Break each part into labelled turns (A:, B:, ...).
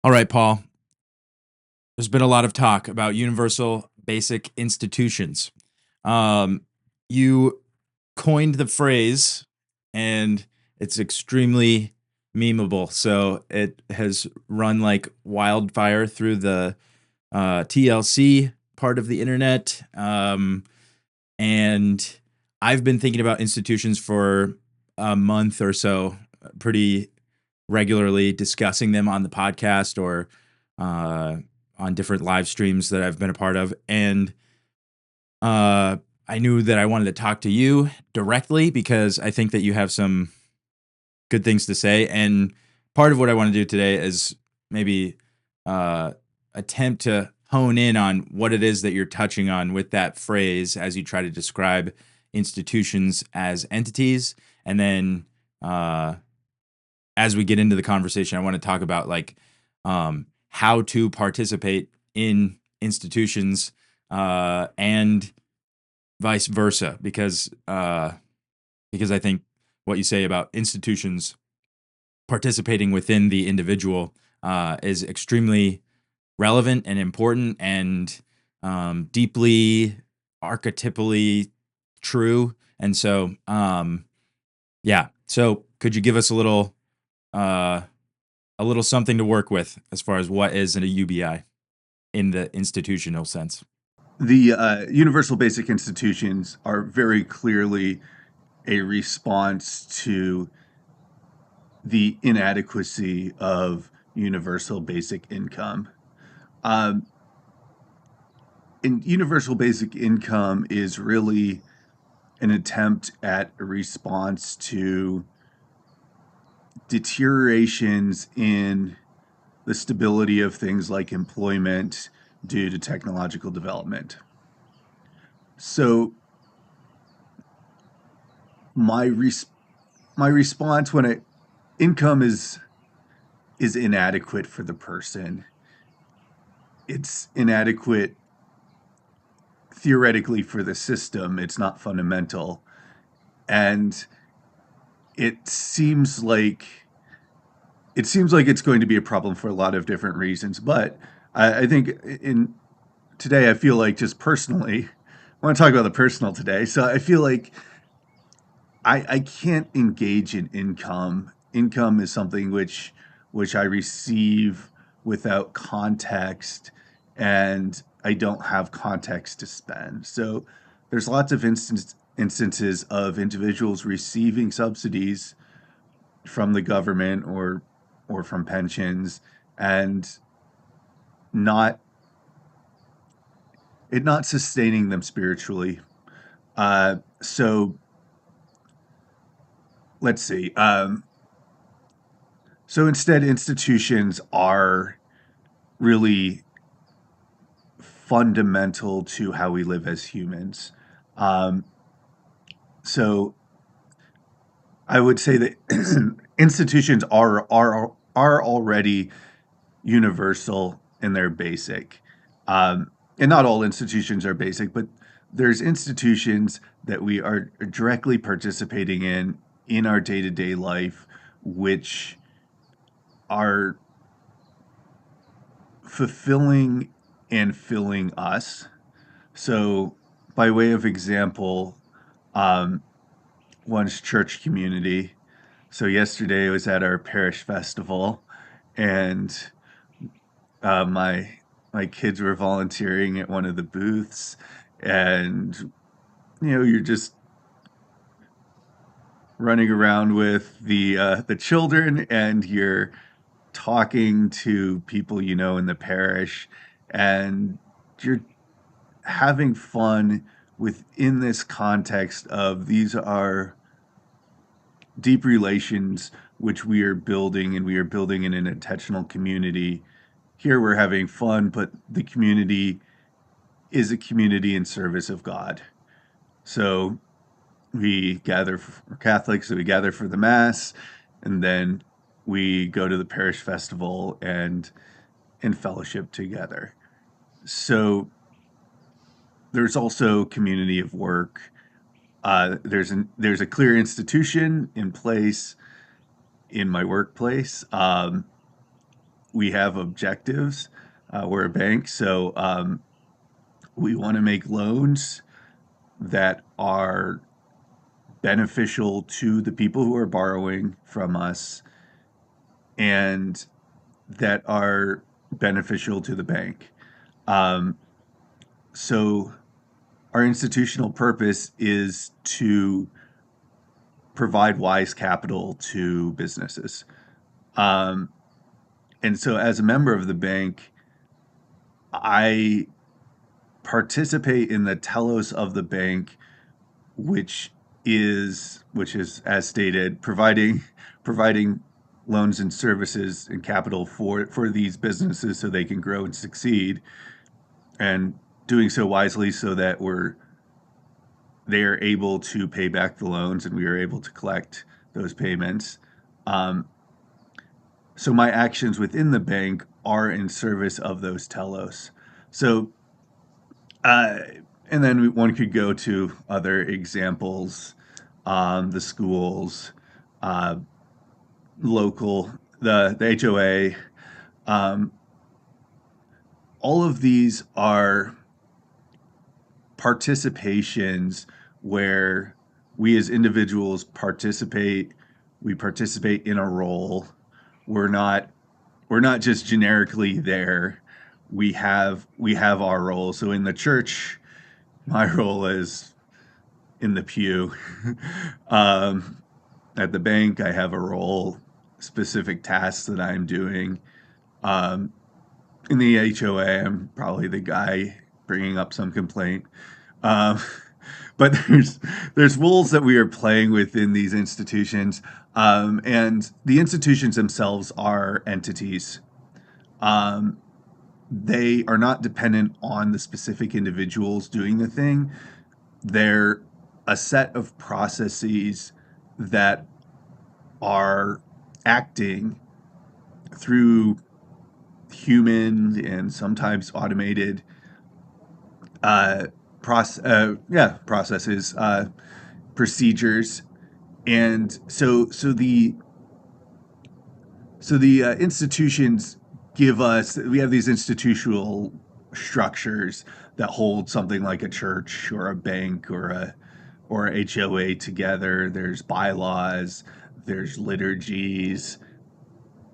A: All right, Paul. There's been a lot of talk about universal basic institutions. Um, you coined the phrase, and it's extremely memeable. So it has run like wildfire through the TLC part of the internet. And I've been thinking about institutions for a month or so, pretty regularly discussing them on the podcast or uh, on different live streams that I've been a part of. And I knew that I wanted to talk to you directly because I think that you have some good things to say. And part of what I want to do today is maybe uh, attempt to hone in on what it is that you're touching on with that phrase as you try to describe institutions as entities. And then as we get into the conversation, I want to talk about how to participate in institutions and vice versa, because I think what you say about institutions participating within the individual is extremely relevant and important and deeply archetypally true. And so, yeah. So, could you give us a little something to work with as far as what is a UBI in the institutional sense?
B: The universal basic institutions are very clearly a response to the inadequacy of universal basic income. Um, and universal basic income is really an attempt at a response to deteriorations in the stability of things like employment due to technological development. So my res- my response when income is inadequate for the person, it's inadequate theoretically for the system. It's not fundamental, and it seems like it's going to be a problem for a lot of different reasons. But I think in today, I feel like just personally, I want to talk about the personal today. So I feel like I can't engage in income. Income is something which I receive without context, and I don't have context to spend. So there's lots of instances of individuals receiving subsidies from the government or from pensions and not not sustaining them spiritually. So let's see. So instead, institutions are really fundamental to how we live as humans. Um, so I would say that institutions are already universal and they're basic. And not all institutions are basic, but there's institutions that we are directly participating in our day to day life, which are fulfilling and filling us. So, by way of example, um, one's church community. So, yesterday I was at our parish festival, and my kids were volunteering at one of the booths, and you're just running around with the children, and you're talking to people in the parish, and you're having fun within this context of these are deep relations which we are building, and we are building in an intentional community. Here we're having fun, but the community is a community in service of God. So we're Catholics, so we gather for the Mass, and then we go to the parish festival and fellowship together. So there's also community of work. There's a clear institution in place in my workplace. we have objectives. We're a bank, so we want to make loans that are beneficial to the people who are borrowing from us and that are beneficial to the bank. Um, so our institutional purpose is to provide wise capital to businesses. Um, and so as a member of the bank, I participate in the telos of the bank, which is as stated, providing loans and services and capital for these businesses so they can grow and succeed, and doing so wisely so that they are able to pay back the loans and we are able to collect those payments. Um, so my actions within the bank are in service of those telos. So, uh, and then one could go to other examples, the schools, uh, local, the HOA. Um, all of these are participations where we as individuals we participate in a role. We're not we're not just generically there. We have our role. So in the church, my role is in the pew. um, at the bank, I have a role, specific tasks that I'm doing. Um, in the HOA, I'm probably the guy bringing up some complaint. Um, but there's rules that we are playing within these institutions, and the institutions themselves are entities. Um, they are not dependent on the specific individuals doing the thing. They're a set of processes that are acting through human and sometimes automated uh, processes, procedures, and so the institutions give us. We have these institutional structures that hold something like a church or a bank or a HOA together. There's bylaws, there's liturgies,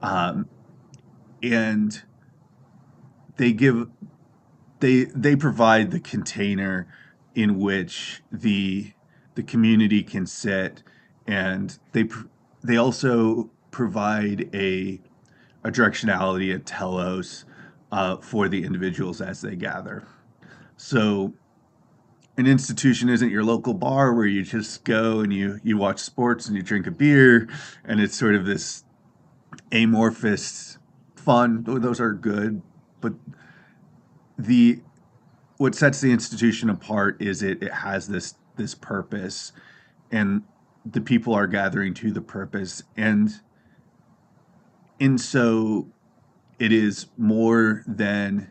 B: um, and they give they provide the container in which the community can sit, and they also provide a directionality, a telos, for the individuals as they gather. So an institution isn't your local bar where you just go and you watch sports and you drink a beer, and it's sort of this amorphous fun. Those are good, but the what sets the institution apart is it has this purpose, and the people are gathering to the purpose, and so it is more than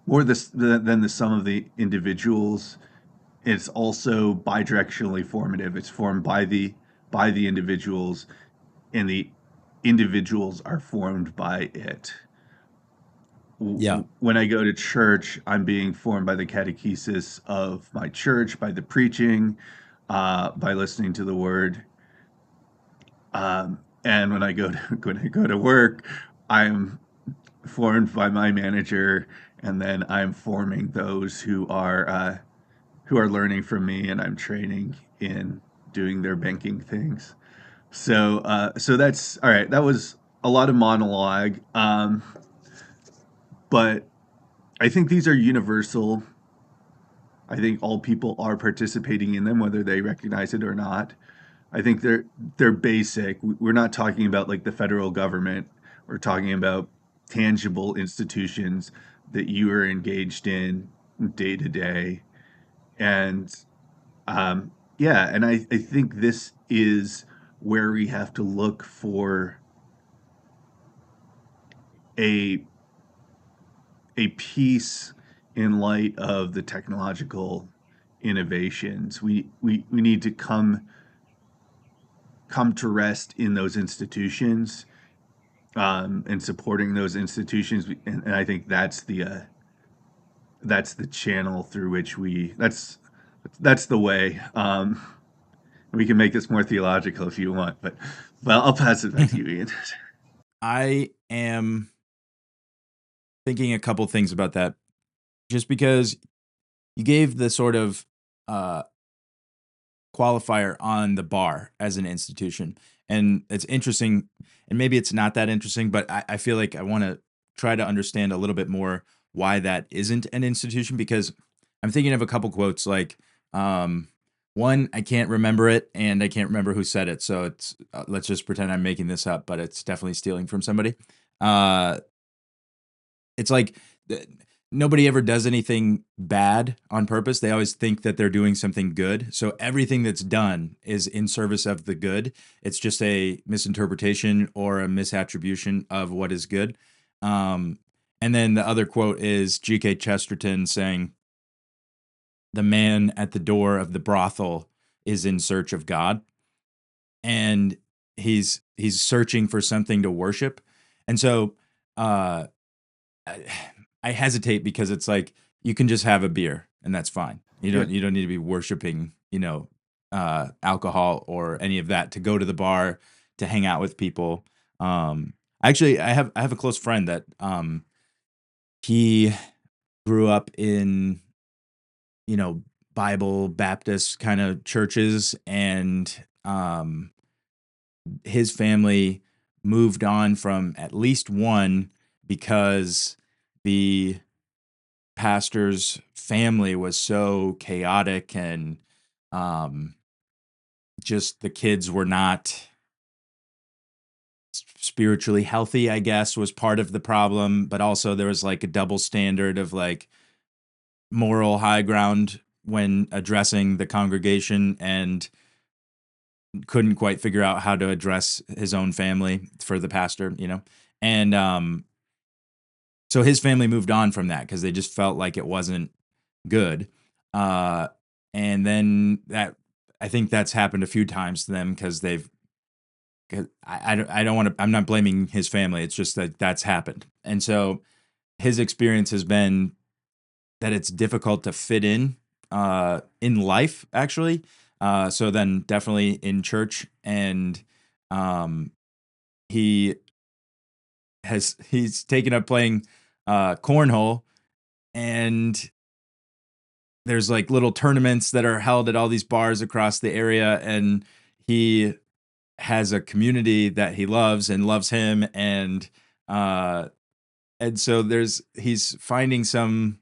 B: the sum of the individuals. It's also bidirectionally formative. It's formed by the individuals, and the individuals are formed by it.
A: Yeah.
B: When I go to church, I'm being formed by the catechesis of my church, by the preaching, by listening to the word. And when I go to work, I'm formed by my manager, and then I'm forming those who are learning from me, and I'm training in doing their banking things. So that's all right. That was a lot of monologue, but I think these are universal. I think all people are participating in them, whether they recognize it or not. I think they're basic. We're not talking about like the federal government. We're talking about tangible institutions that you are engaged in day to day. And yeah, and I think this is where we have to look for a a peace in light of the technological innovations. We need to come to rest in those institutions and supporting those institutions. And I think that's the channel through which that's the way. We can make this more theological if you want, but well, I'll pass it back to you, Ian.
A: I am thinking a couple things about that just because you gave the sort of uh, qualifier on the bar as an institution. And it's interesting, and maybe it's not that interesting, but I feel like I want to try to understand a little bit more why that isn't an institution because I'm thinking of a couple quotes like, um, one, I can't remember it and I can't remember who said it. So it's, let's just pretend I'm making this up, but it's definitely stealing from somebody. Uh, it's like nobody ever does anything bad on purpose. They always think that they're doing something good. So everything that's done is in service of the good. It's just a misinterpretation or a misattribution of what is good. Um, and then the other quote is G.K. Chesterton saying, "The man at the door of the brothel is in search of God." And he's searching for something to worship. And so uh I I hesitate because it's like you can just have a beer and that's fine.
B: Yeah.
A: You don't need to be worshiping, alcohol or any of that to go to the bar to hang out with people. Actually, I have a close friend that he grew up in Bible Baptist kind of churches, and his family moved on from at least one because the pastor's family was so chaotic and um, just the kids were not spiritually healthy, I guess, was part of the problem. But also there was like a double standard of like moral high ground when addressing the congregation and couldn't quite figure out how to address his own family for the pastor. And so his family moved on from that because they just felt like it wasn't good. Uh, and then that I think that's happened a few times to them because they've. 'Cause I don't want to. I'm not blaming his family. It's just that that's happened, and so his experience has been that it's difficult to fit in life actually. So then definitely in church, and um, he he's taken up playing cornhole, and there's like little tournaments that are held at all these bars across the area, and he has a community that he loves and loves him, uh and so he's finding some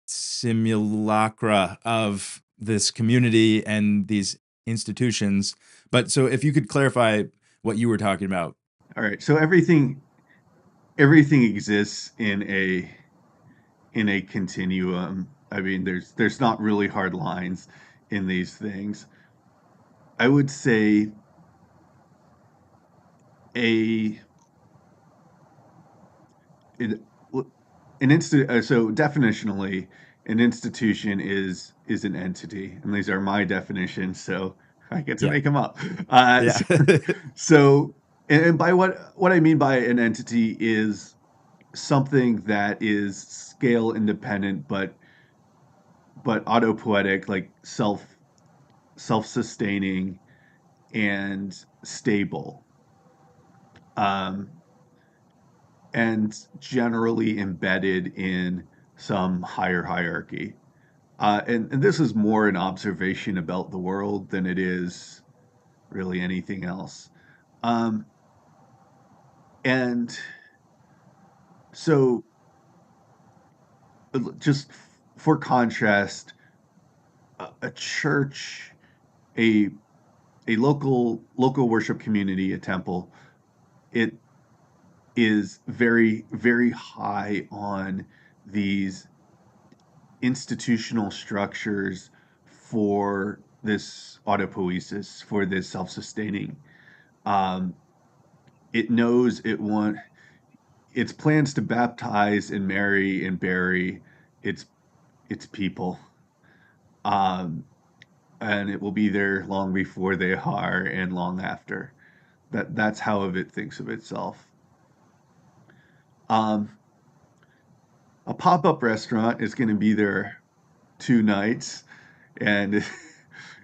A: simulacra of this community and these institutions. But so if you could clarify what you were talking about.
B: All right. So everything exists in a continuum. I mean, there's not really hard lines in these things. I would say a it, so definitionally, an institution is an entity, and these are my definitions, so I get to
A: Yeah.
B: make them up. Uh,
A: Yeah.
B: so, so and by what I mean by an entity is something that is scale independent, but autopoietic, like self sustaining and stable, um, and generally embedded in some higher hierarchy. And this is more an observation about the world than it is really anything else. Um, and so, just for contrast, a church, a a local worship community, a temple, it is very high on these institutional structures for this autopoiesis, for this self-sustaining. Um, it knows its plans to baptize and marry and bury its its people, um, and it will be there long before they are and long after. That's how it thinks of itself. Um, a pop-up restaurant is going to be there 2 nights, and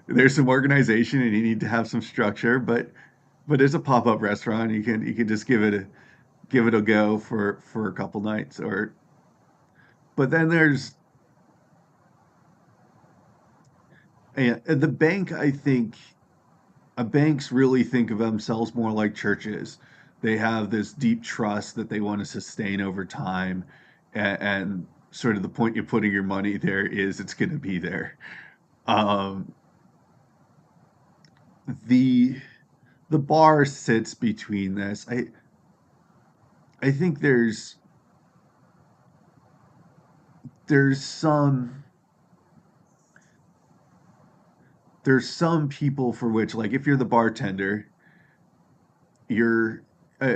B: there's some organization, and you need to have some structure. But it's a pop-up restaurant. You can just give it a go for a couple nights. Or but then there's the bank. I think banks really think of themselves more like churches. They have this deep trust that they want to sustain over time, and sort of the point you're putting your money there is it's going to be there. Um, the the bar sits between this. I think there's some there's some people for which, like, if you're the bartender, your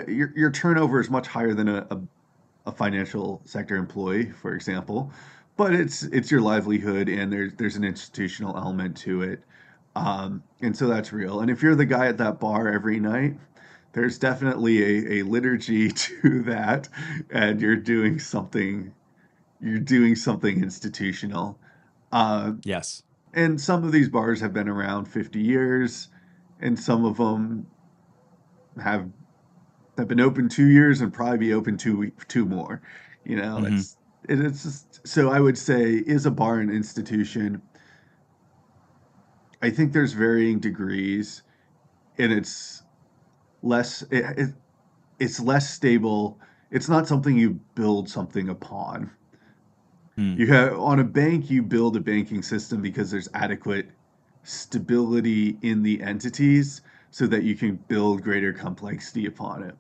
B: your turnover is much higher than a financial sector employee, for example. But it's your livelihood, and there's an institutional element to it, and so that's real. And if you're the guy at that bar every night, there's definitely a liturgy to that, and you're doing something institutional. Uh,
A: Yes.
B: and some of these bars have been around 50 years, and some of them have have been open 2 years and probably be open two more. You know,
A: Hmm.
B: it's just so I would say, is a bar an institution? I think there's varying degrees, and it's less stable. It's not something you build something upon.
A: Mm.
B: You have On a bank, you build a banking system because there's adequate stability in the entities so that you can build greater complexity upon it.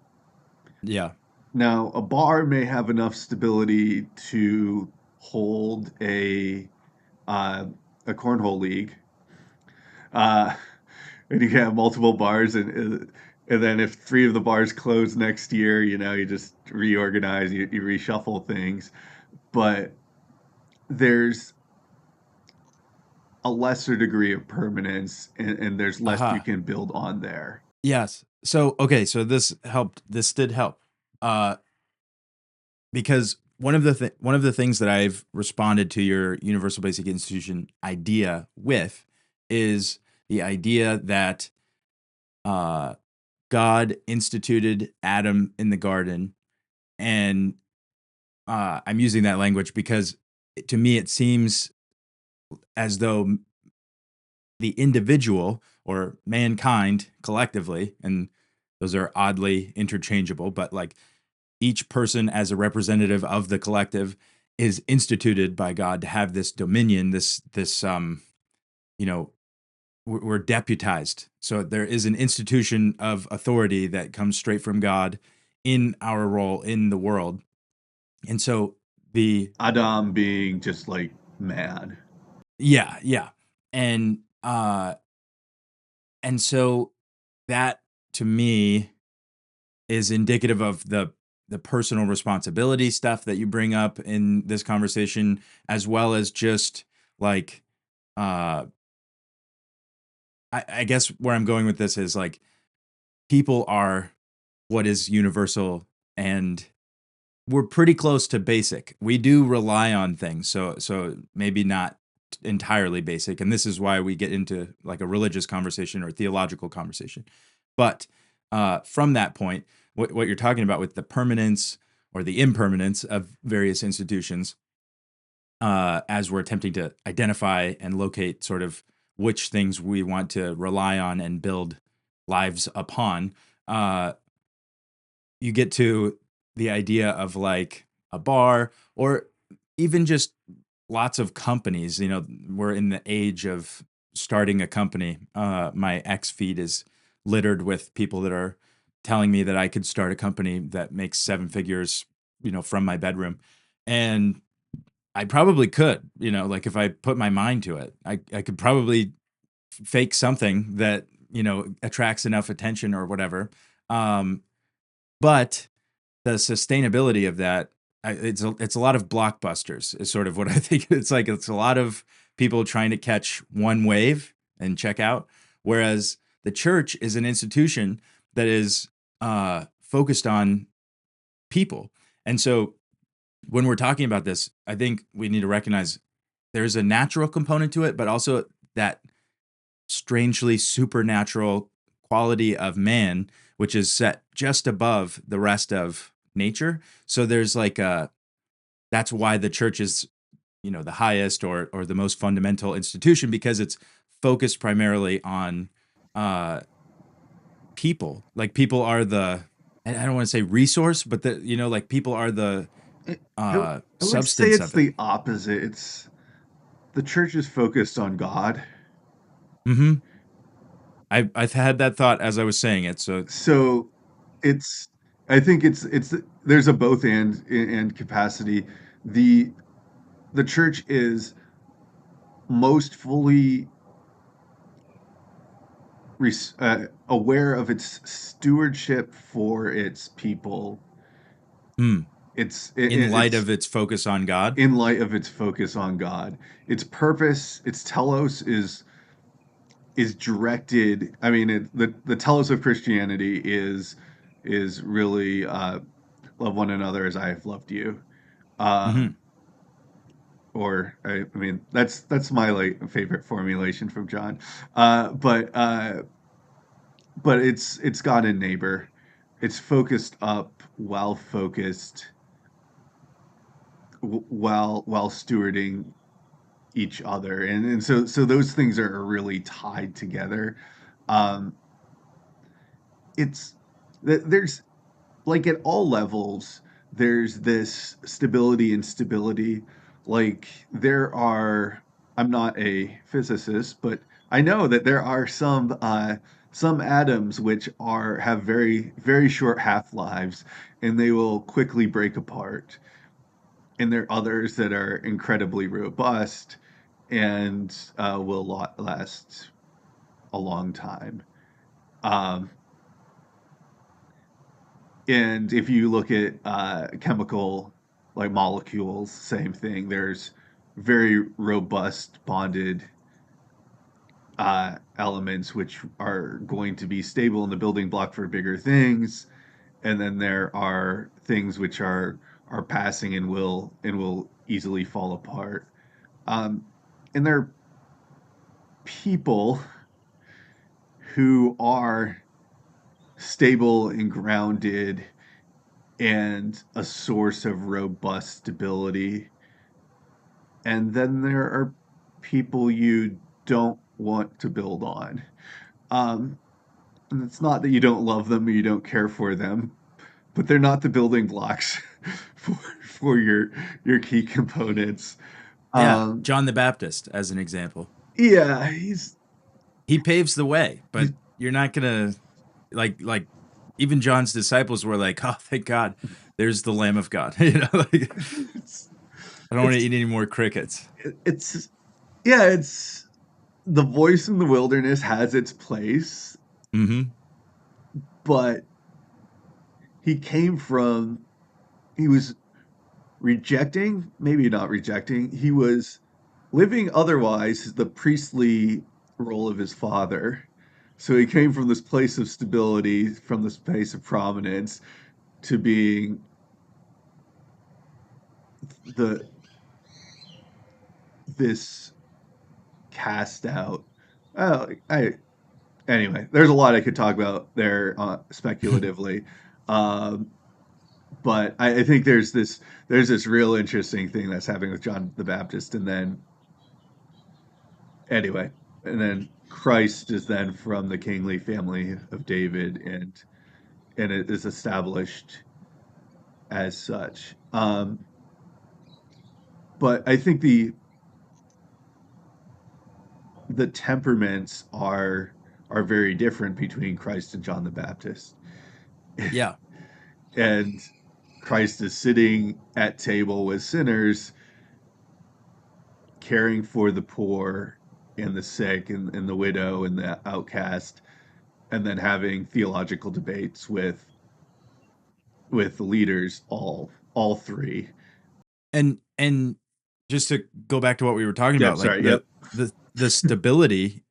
A: Yeah.
B: Now, a bar may have enough stability to hold uh, a cornhole league, uh, and you can have multiple bars, and then if three of the bars close next year, you just reorganize, you reshuffle things. But there's a lesser degree of permanence, and there's less you
A: Aha.
B: can build on there.
A: Yes. So okay, so this helped. This did help. Uh because one of the things that I've responded to your universal basic institution idea with is the idea that uh God instituted Adam in the garden, and I'm using that language because to me it seems as though the individual or mankind collectively, and those are oddly interchangeable, but like each person as a representative of the collective is instituted by God to have this dominion, this you know, we're deputized. So there is an institution of authority that comes straight from God in our role in the world. And so the
B: Adam being just like mad.
A: yeah, yeah. And and so that to me is indicative of the personal responsibility stuff that you bring up in this conversation, as well as just like uh I guess where I'm going with this is like people are what is universal, and we're pretty close to basic. We do rely on things, so maybe not entirely basic, and this is why we get into like a religious conversation or theological conversation. But from that point, what you're talking about with the permanence or the impermanence of various institutions, as we're attempting to identify and locate sort of which things we want to rely on and build lives upon, uh, you get to the idea of like a bar or even just lots of companies. You know, we're in the age of starting a company. My X feed is littered with people that are telling me that I could start a company that makes seven figures, from my bedroom. And I probably could, like if I put my mind to it, I could probably fake something that, attracts enough attention or whatever. Um, but the sustainability of that, it's a lot of blockbusters is sort of what I think. It's like it's a lot of people trying to catch one wave and check out, whereas the church is an institution that is focused on people, And so when we're talking about this, I think we need to recognize there's a natural component to it, but also that strangely supernatural quality of man, which is set just above the rest of nature. So there's like a that's why the church is, the highest or the most fundamental institution, because it's focused primarily on uh people. Like people are the, I don't want to say resource, but like people are the
B: I, I would say
A: substance
B: it's
A: of it.
B: the opposite. It's the church is focused on God.
A: Mm-hmm. I've had that thought as I was saying it. So
B: So it's I think it's there's a both and capacity. The the church is most fully aware of its stewardship for its people.
A: mm, in light
B: It's
A: of its focus on God.
B: in light of its focus on God. Its purpose, its telos is directed. I mean, the telos of Christianity is really love one another as I have loved you.
A: Mm-hmm.
B: Um, or I mean, that's my like favorite formulation from John. But it's God and neighbor. It's focused up, well focused, while stewarding each other, and so those things are really tied together. Um, it's there's like at all levels there's this stability and stability. Like there are, I'm not a physicist, but I know that there are some atoms which are have very very short half-lives and they will quickly break apart, and there are others that are incredibly robust and will last a long time. um, And if you look at chemical like molecules, same thing. There's very robust bonded elements which are going to be stable in the building block for bigger things, and then there are things which are passing and will easily fall apart. Um, and there are people who are stable and grounded and a source of robust stability. And then there are people you don't want to build on. Um, and it's not that you don't love them or you don't care for them, but they're not the building blocks for your key components.
A: Yeah,
B: Um,
A: John the Baptist as an example.
B: yeah,
A: He paves the way,
B: he's
A: but you're not gonna like even John's disciples were like, "Oh, thank God, there's the Lamb of God." Like
B: it's
A: I don't want to
B: it's
A: eat any more crickets.
B: it's yeah, it's the voice in the wilderness has its place,
A: Mm-hmm.
B: but he came from he was rejecting, maybe not rejecting, he was living otherwise the priestly role of his father. So he came from this place of stability, from this place of prominence, to being the this cast out. Oh, I anyway. There's a lot I could talk about there speculatively, um, but I think there's this real interesting thing that's happening with John the Baptist, and then anyway, and then Christ is then from the kingly family of David, and it is established as such. But I think the temperaments are very different between Christ and John the Baptist.
A: Yeah.
B: And Christ is sitting at table with sinners, caring for the poor and the sick and the widow and the outcast, and then having theological debates with leaders, all three.
A: And just to go back to what we were talking
B: Yep,
A: about, like
B: sorry. Yep.
A: the stability,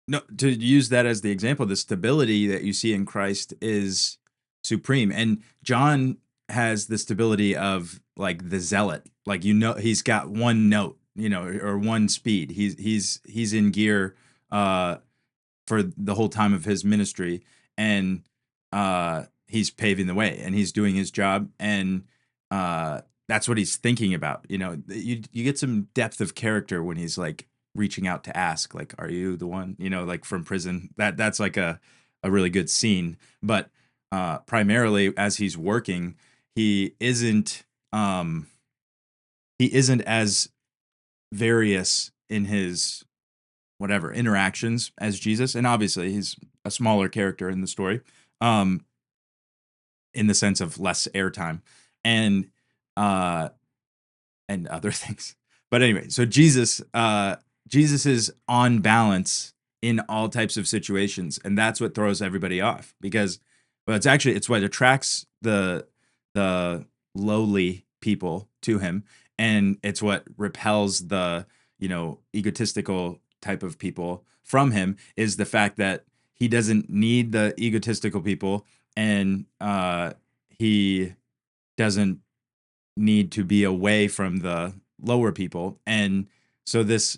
A: no, to use that as the example, the stability that you see in Christ is supreme. And John has the stability of like the zealot. Like, you know, he's got one note, you know, or one speed. He's in gear for the whole time of his ministry, and he's paving the way, and he's doing his job, and that's what he's thinking about. You know, you get some depth of character when he's like reaching out to ask, like, "Are you the one?" You know, like from prison. That's like a really good scene. But primarily, as he's working, he isn't um, he isn't as various in his whatever interactions as Jesus, and obviously he's a smaller character in the story, um, in the sense of less airtime, and uh, and other things. But anyway, so Jesus is on balance in all types of situations, and that's what throws everybody off because, well, it's what attracts the lowly people to him, and it's what repels the, you know, egotistical type of people from him, is the fact that he doesn't need the egotistical people, and he doesn't need to be away from the lower people. And so this,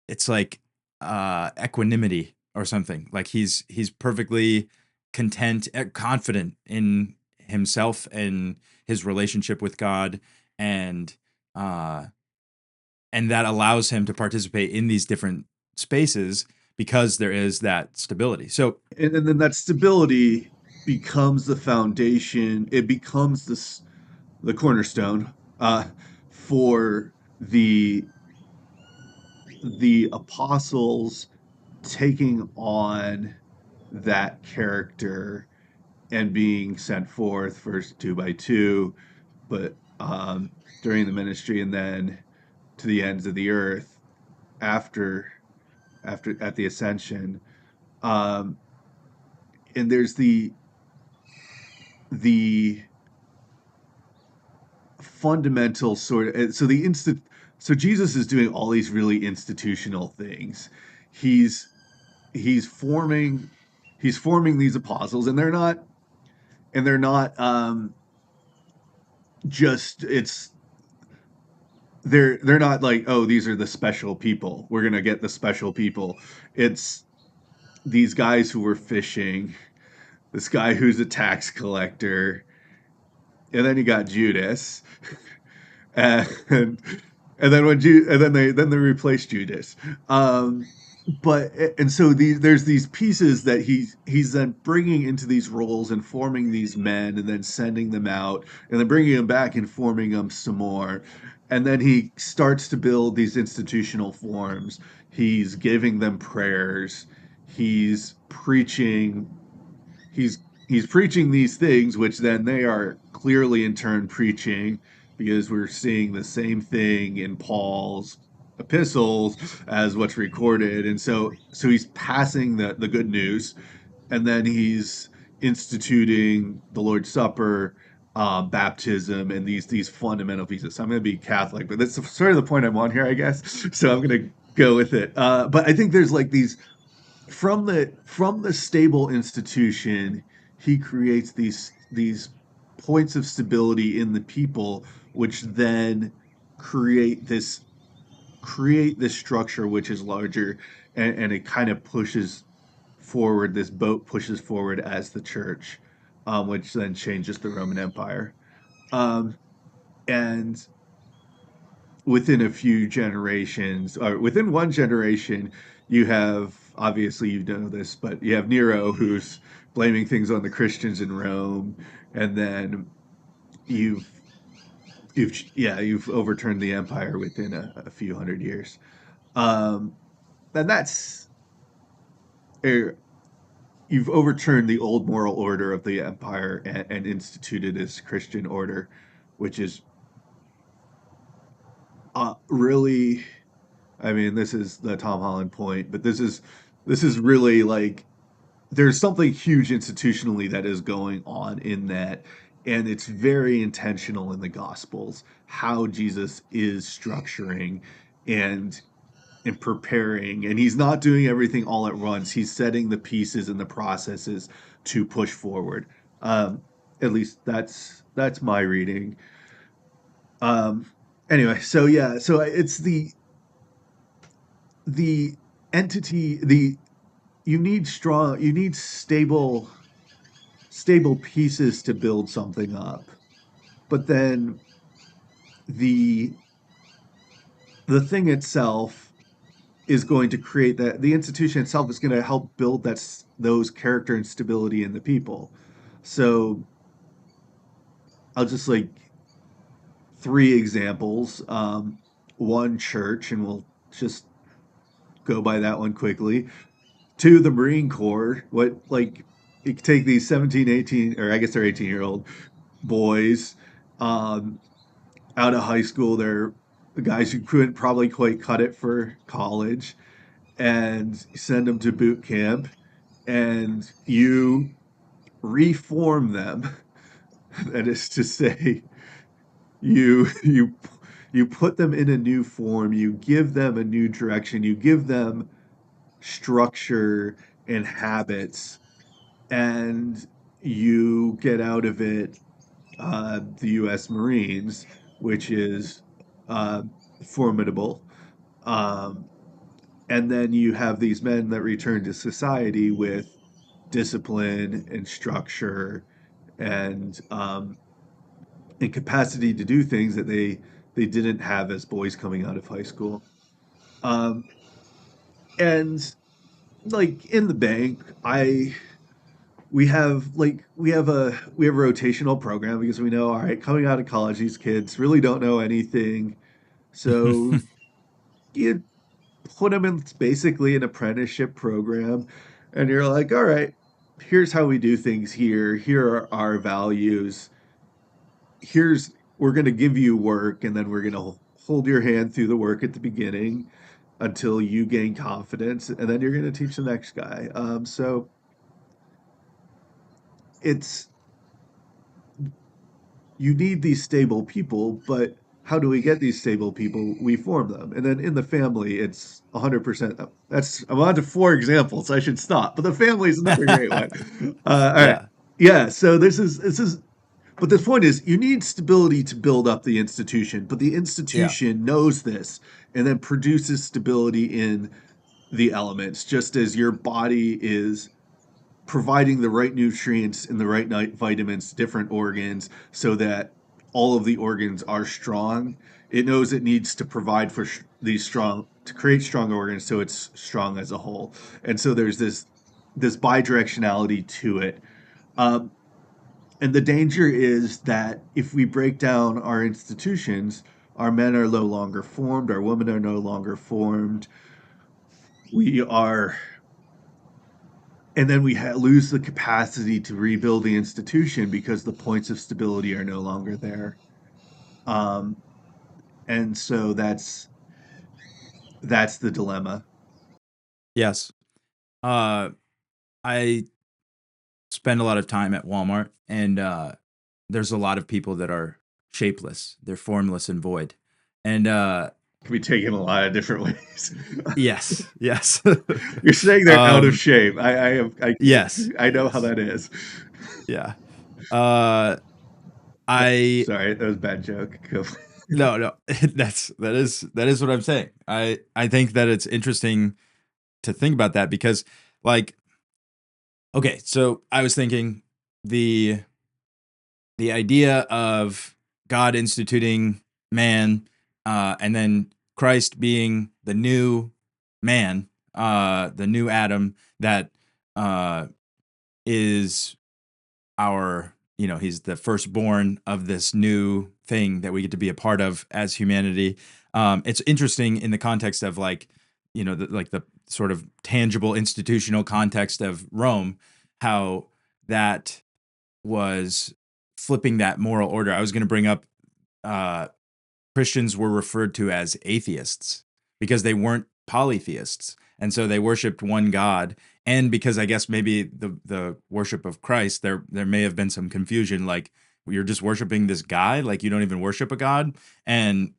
A: it's like equanimity or something. Like he's perfectly content, confident in himself and his relationship with God, and uh and that allows him to participate in these different spaces because there is that stability. So
B: And then that stability becomes the foundation. It becomes the cornerstone for the the apostles taking on that character and being sent forth first two by two, but during the ministry, and then to the ends of the earth after at the ascension. Um, and there's the fundamental sort of, so Jesus is doing all these really institutional things. He's he's forming he's forming these apostles, and they're not just it's they're not like, oh, these are the special people, we're gonna get the special people. It's these guys who were fishing, this guy who's a tax collector, and then you got Judas, and and then they replaced Judas. Um, but and so there's these pieces that he's then bringing into these roles and forming these men, and then sending them out, and then bringing them back and forming them some more, and then he starts to build these institutional forms. He's giving them prayers. He's preaching he's he's preaching these things, which then they are clearly in turn preaching, because we're seeing the same thing in Paul's epistles as what's recorded. And so he's passing the good news, and then he's instituting the Lord's Supper, baptism, and these fundamental pieces. So I'm going to be Catholic, but that's sort of the point I'm on here, I guess. So I'm going to go with it. But I think there's like these, from the stable institution, he creates these points of stability in the people, which then create this create this structure which is larger, and it kind of pushes forward. This boat pushes forward as the church, which then changes the Roman Empire. And within a few generations, or within one generation, you have, obviously you know this, but you have Nero, who's blaming things on the Christians in Rome, and then you've you've overturned the empire within a few hundred years. Um, and that's er, you've overturned the old moral order of the empire, and instituted this Christian order, which is really, I mean, this is the Tom Holland point, but this is really like, there's something huge institutionally that is going on in that, and it's very intentional in the Gospels how Jesus is structuring and preparing, and he's not doing everything all at once. He's setting the pieces and the processes to push forward. Um, At least that's my reading. Um, anyway, so yeah, so it's the entity, the you need stable pieces to build something up. But then the the thing itself is going to create that the institution itself is going to help build those character and stability in the people. So I'll just like three examples. One, church, and we'll just go by that one quickly. Two, the Marine Corps. What, like, you could take these 17, 18, or I guess they're 18-year-old boys um, out of high school. They're the guys who couldn't probably quite cut it for college, and send them to boot camp, and you reform them. That is to say, you you you put them in a new form, you give them a new direction, you give them structure and habits, and you get out of it the U.S. Marines, which is uh, formidable. Um, and then you have these men that return to society with discipline and structure and capacity to do things that they didn't have as boys coming out of high school. Um, and like in the bank, I we have a rotational program because we know, all right, coming out of college, these kids really don't know anything. So you put them in basically an apprenticeship program, and you're like, all right, here's how we do things here. Here are our values. Here's We're going to give you work, and then we're going to hold your hand through the work at the beginning until you gain confidence, and then you're going to teach the next guy. So it's you need these stable people, but how do we get these stable people? We form them. And then in the family, it's 100%. I'm on to four examples. I should stop. But the family is another great one. All right.
A: Yeah.
B: Yeah. So but the point is, you need stability to build up the institution, but the
A: Yeah.
B: institution knows this and then produces stability in the elements, just as your body is providing the right nutrients and the right vitamins to different organs so that all of the organs are strong. It knows it needs to provide for these strong to create strong organs so it's strong as a whole. And so there's this bidirectionality to it. Um, and the danger is that if we break down our institutions, our men are no longer formed, our women are no longer formed. We are and then lose the capacity to rebuild the institution because the points of stability are no longer there. Um, and so that's the dilemma.
A: Yes. Uh, I spend a lot of time at Walmart, and there's a lot of people that are shapeless. They're formless and void. And
B: Can be taken a lot of different ways.
A: yes, yes,
B: You're saying they're out of
A: um,
B: shape.
A: yes,
B: I know how
A: yes,
B: that is.
A: yeah. Uh, I
B: Sorry, that was a bad joke.
A: no, no. That is what I'm saying. I think that it's interesting to think about that because, like, okay, so I was thinking the the idea of God instituting man, and then Christ being the new man, the new Adam that uh, is our, he's the firstborn of this new thing that we get to be a part of as humanity. It's interesting in the context of like, the sort of tangible institutional context of Rome, how that was flipping that moral order. I was going to bring up uh, Christians were referred to as atheists because they weren't polytheists. And so they worshiped one God. And because I guess maybe the worship of Christ, there may have been some confusion, like you're just worshiping this guy, like you don't even worship a God. And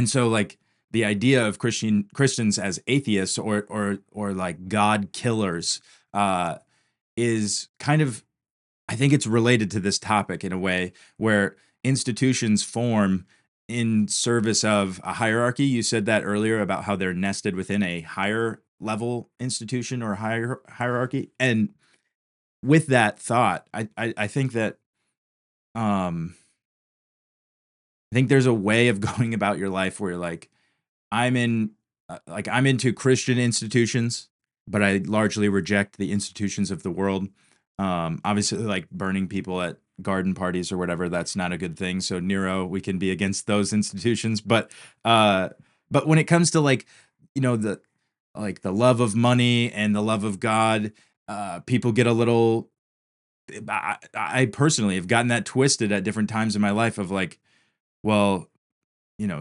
A: so like the idea of Christians as atheists or like God killers is kind of I think it's related to this topic in a way where institutions form in service of a hierarchy. You said that earlier about how they're nested within a higher level institution or higher hierarchy. And with that thought, I think that um I think there's a way of going about your life where you're like, I'm in I'm into Christian institutions, but I largely reject the institutions of the world. Obviously, like burning people at garden parties or whatever, that's not a good thing. So Nero, we can be against those institutions, uh, but when it comes to like, the the love of money and the love of God, people get a little. I personally have gotten that twisted at different times in my life of like, well,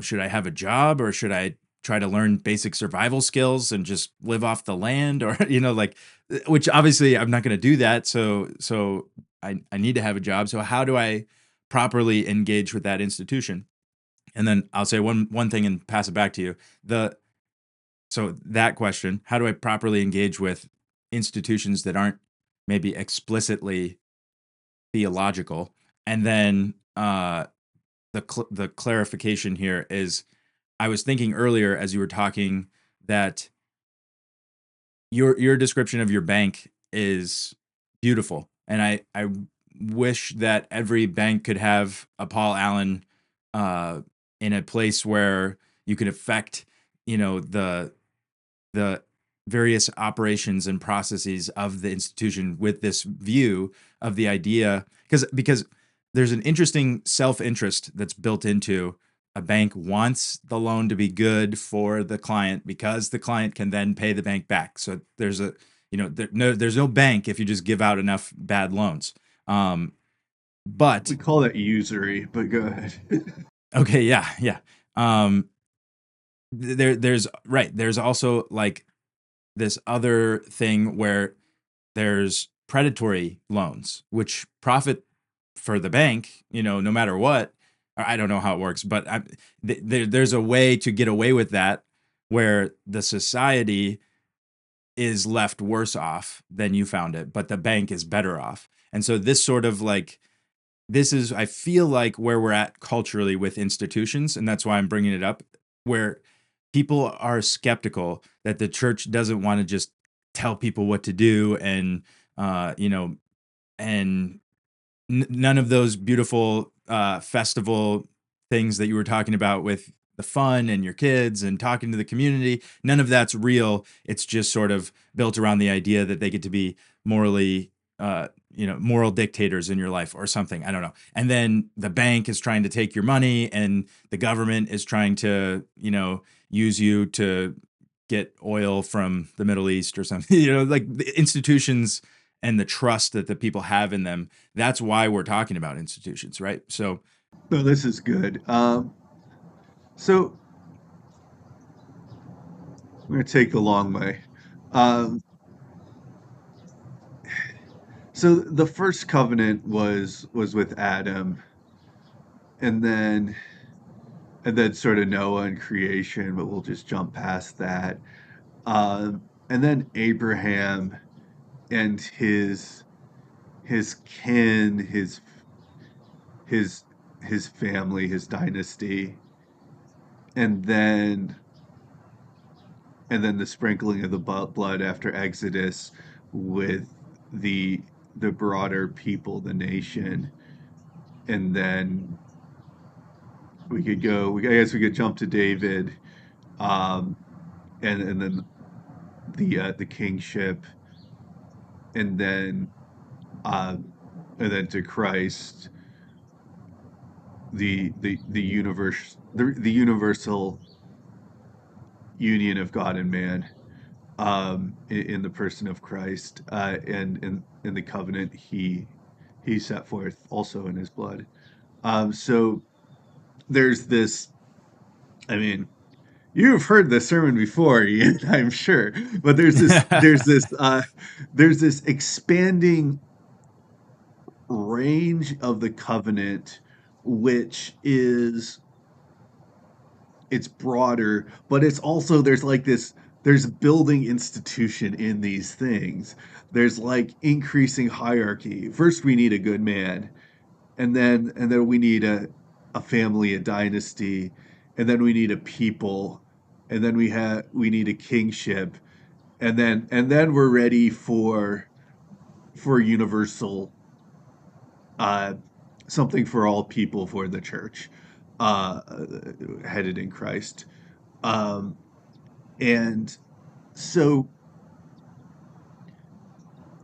A: should I have a job or should I try to learn basic survival skills and just live off the land or which obviously I'm not going to do that. So I need to have a job. So how do I properly engage with that institution? And then I'll say one thing and pass it back to you. The So that question, how do I properly engage with institutions that aren't maybe explicitly theological? And then the clarification here is I was thinking earlier as you were talking that your description of your bank is beautiful, and I wish that every bank could have a Paul Allen uh, in a place where you could affect the various operations and processes of the institution with this view of the idea because there's an interesting self-interest that's built into a bank wants the loan to be good for the client because the client can then pay the bank back. So there's there's no bank if you just give out enough bad loans. Um, but
B: We call that usury, but go ahead.
A: okay, yeah, yeah. Um, there's also like this other thing where there's predatory loans, which profit for the bank, no matter what. I don't know how it works, but there's a way to get away with that where the society is left worse off than you found it, but the bank is better off. And so this sort of like, this is, I feel like, where we're at culturally with institutions. And that's why I'm bringing it up, where people are skeptical that the church doesn't want to just tell people what to do and, and none of those beautiful festival things that you were talking about with the fun and your kids and talking to the community, none of that's real. It's just sort of built around the idea that they get to be morally moral dictators in your life or something. I don't know. And then the bank is trying to take your money and the government is trying to use you to get oil from the Middle East or something. Like the institutions and the trust that the people have in them. That's why we're talking about institutions, right? So,
B: No, this is good. So I'm going to take the long way. Um, so the first covenant was with Adam, and then sort of Noah and creation, but we'll just jump past that. And then Abraham and his kin, his his family, his dynasty, and then the sprinkling of the blood after Exodus with the the broader people, the nation, and then we could go. I guess we could jump to David, um, and then the kingship, and then uh, to Christ, the universe, the universal union of God and man, in the person of Christ, and in the covenant he set forth also in his blood. So there's this. I mean, you've heard this sermon before, Ian, I'm sure, but there's this expanding range of the covenant, which is it's broader, but it's also there's like there's building institution in these things. There's like increasing hierarchy. First we need a good man, and then we need a family, a dynasty, and then we need a people, and then we need a kingship, and then we're ready for universal uh something for all people for the church, uh headed in Christ. Um and so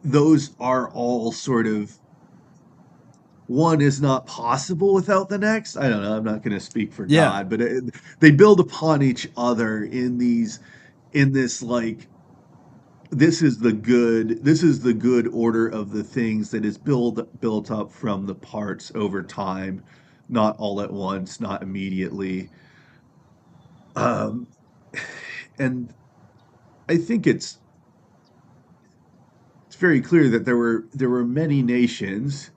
B: those are all sort of, one is not possible without the next. I don't know. I'm not going to speak for
A: Yeah.
B: God, but they build upon each other in these, in this like, this is the good order of the things that is built up from the parts over time, not all at once, not immediately. Um, and I think it's very clear that there were many nations,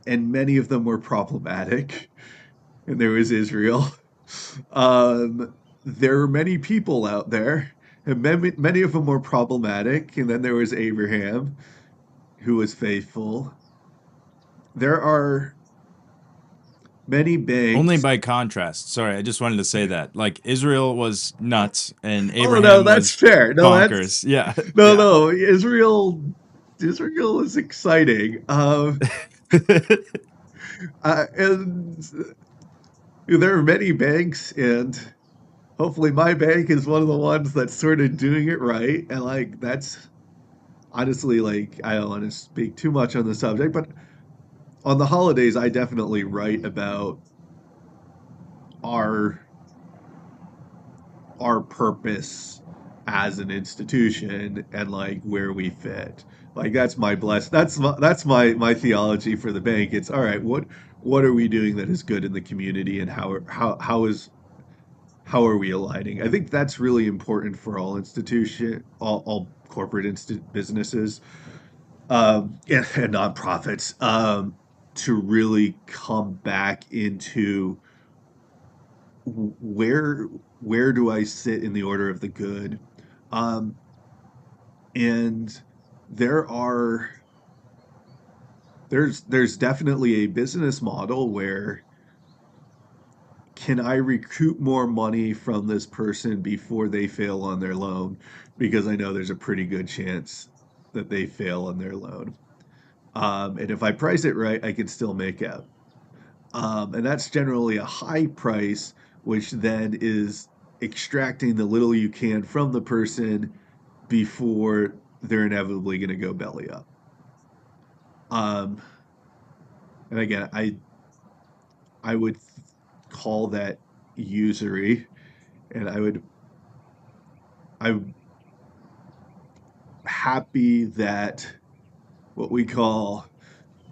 B: and many of them were problematic, and there was Israel. There are many people out there, and many of them were problematic. And then there was Abraham, who was faithful. There are many
A: Only
B: banks.
A: by contrast. Sorry, I just wanted to say that. Like Israel was nuts and
B: Oh no,
A: Abraham
B: that's
A: was
B: fair. No, that's
A: bonkers. Yeah.
B: no,
A: Yeah.
B: no. Israel is exciting. And there are many banks, and hopefully my bank is one of the ones that's sort of doing it right. And like that's honestly, like, I don't want to speak too much on the subject, but on the holidays, I definitely write about our our purpose as an institution and like where we fit. Like that's my bless. That's my theology for the bank. It's all right. What are we doing that is good in the community, and how are we aligning? I think that's really important for all corporate businesses, and nonprofits, to really come back into where where do I sit in the order of the good, um, and there are there's definitely a business model where, can I recoup more money from this person before they fail on their loan, because I know there's a pretty good chance that they fail on their loan. And if I price it right, I can still make out. And that's generally a high price, which then is extracting the little you can from the person before they're inevitably going to go belly up. Um, and again, I would call that usury, and I'm happy that what we call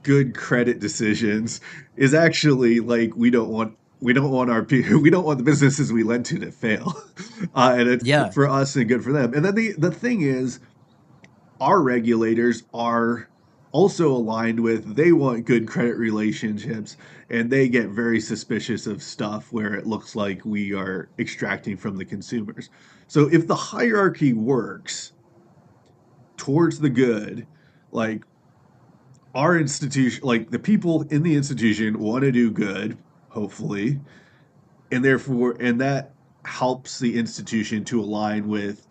B: good credit decisions is actually like, we don't want our people, we don't want the businesses we lend to fail, and it's good
A: Yeah.
B: for us and good for them. And then the thing is, our regulators are also aligned with, they want good credit relationships, and they get very suspicious of stuff where it looks like we are extracting from the consumers. So if the hierarchy works towards the good, like our institution, like the people in the institution want to do good, hopefully, and therefore, and that helps the institution to align with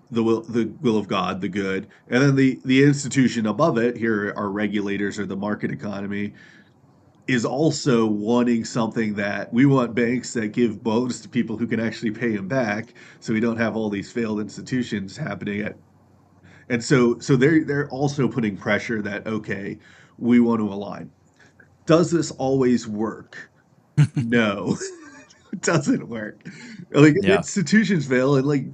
B: the will of God, the good, and then the institution above it, here our regulators or the market economy, is also wanting something, that we want banks that give loans to people who can actually pay them back, so we don't have all these failed institutions happening at. And so they're also putting pressure that, okay, we want to align. Does this always work? No, it doesn't work. Like
A: Yeah.
B: institutions fail, and like,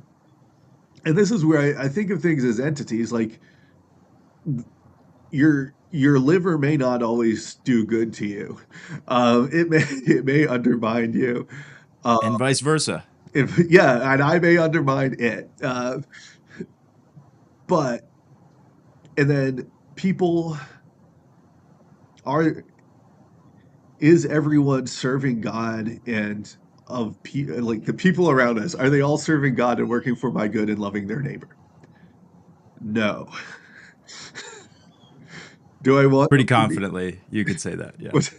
B: and this is where I think of things as entities. Like your liver may not always do good to you. It may it may undermine you.
A: And vice versa.
B: Yeah, and I may undermine it. But and then people are is everyone serving God and like the people around us, are they all serving God and working for my good and loving their neighbor? No. Do I want
A: Pretty
B: them to be?
A: confidently, you could say that. Yeah.
B: What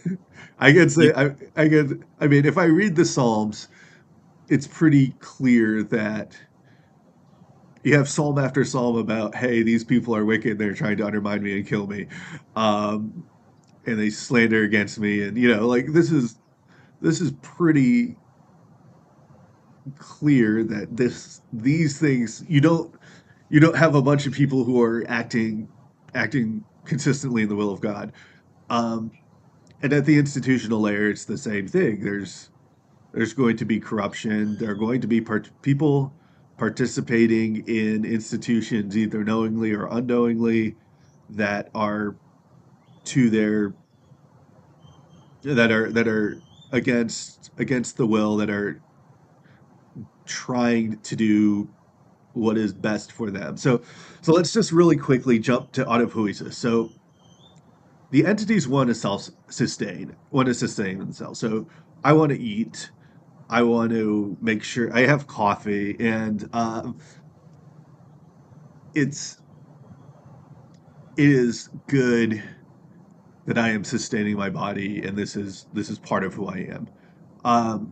B: I can say,
A: You
B: I can. I mean, if I read the Psalms, it's pretty clear that you have psalm after psalm about, hey, these people are wicked, they're trying to undermine me and kill me, um, and they slander against me, and like this is pretty clear that these things you don't have a bunch of people who are acting consistently in the will of God. Um, and at the institutional layer, it's the same thing. There's going to be corruption. There are going to be people participating in institutions either knowingly or unknowingly that are to their that are against the will, that are trying to do what is best for them. So let's just really quickly jump to autopoiesis. So the entities want to sustain themselves. So I want to eat. I want to make sure I have coffee, and it's it is good that I am sustaining my body, and this is part of who I am. Um,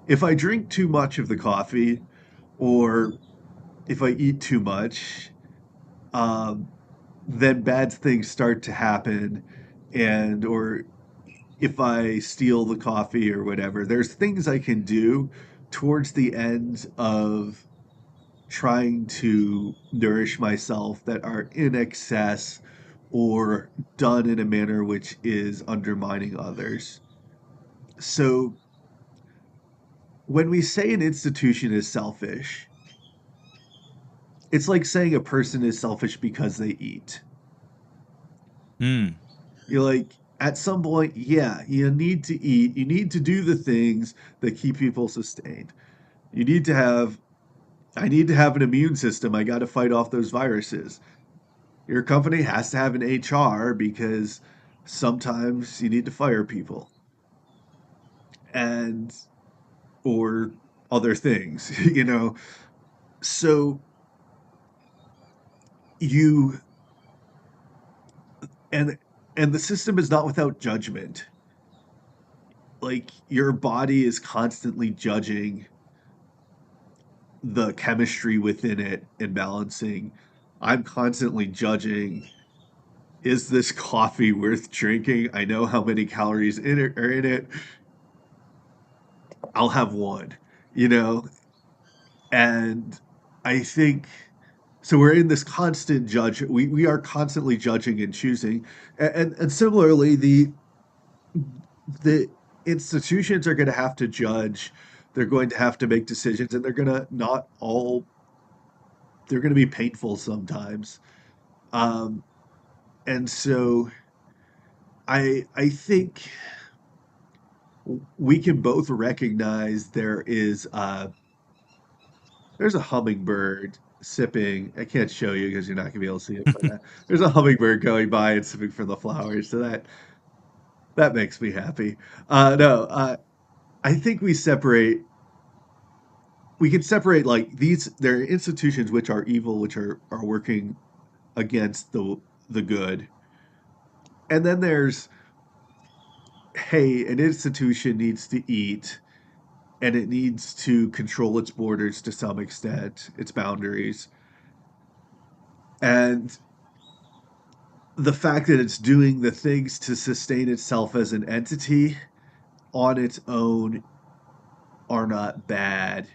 B: if I drink too much of the coffee, or if I eat too much, um, then bad things start to happen, and or if I steal the coffee or whatever, there's things I can do towards the end of trying to nourish myself that are in excess or done in a manner which is undermining others. So when we say an institution is selfish, it's like saying a person is selfish because they eat.
A: Hmm.
B: You're like, at some point, yeah, you need to eat, you need to do the things that keep people sustained. You need to have, I need to have an immune system. I got to fight off those viruses. Your company has to have an HR because sometimes you need to fire people and or other things. So you and and the system is not without judgment. Like your body is constantly judging the chemistry within it and balancing. I'm constantly judging, is this coffee worth drinking? I know how many calories in it are in it. I'll have one, you know? And I think so we're in this constant judge. We are constantly judging and choosing. And similarly, the institutions are going to have to judge. They're going to have to make decisions, and they're going to not all, they're going to be painful sometimes. Um, and so I think we can both recognize there's a hummingbird sipping. I can't show you because you're not gonna be able to see it, but there's a hummingbird going by and sipping from the flowers. So that makes me happy. No, I think we can separate like these. There are institutions which are evil, which are working against the good, and then there's, hey, an institution needs to eat, and it needs to control its borders to some extent, its boundaries. And the fact that it's doing the things to sustain itself as an entity on its own are not bad.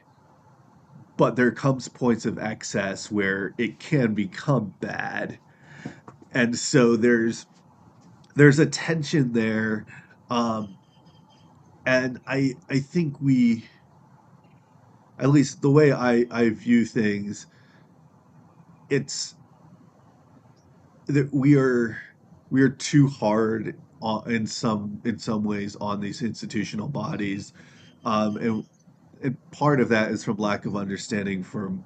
B: But there comes points of excess where it can become bad. And so there's a tension there. Um, and I think at least the way I view things, it's that we are too hard in some ways on these institutional bodies, and part of that is from lack of understanding from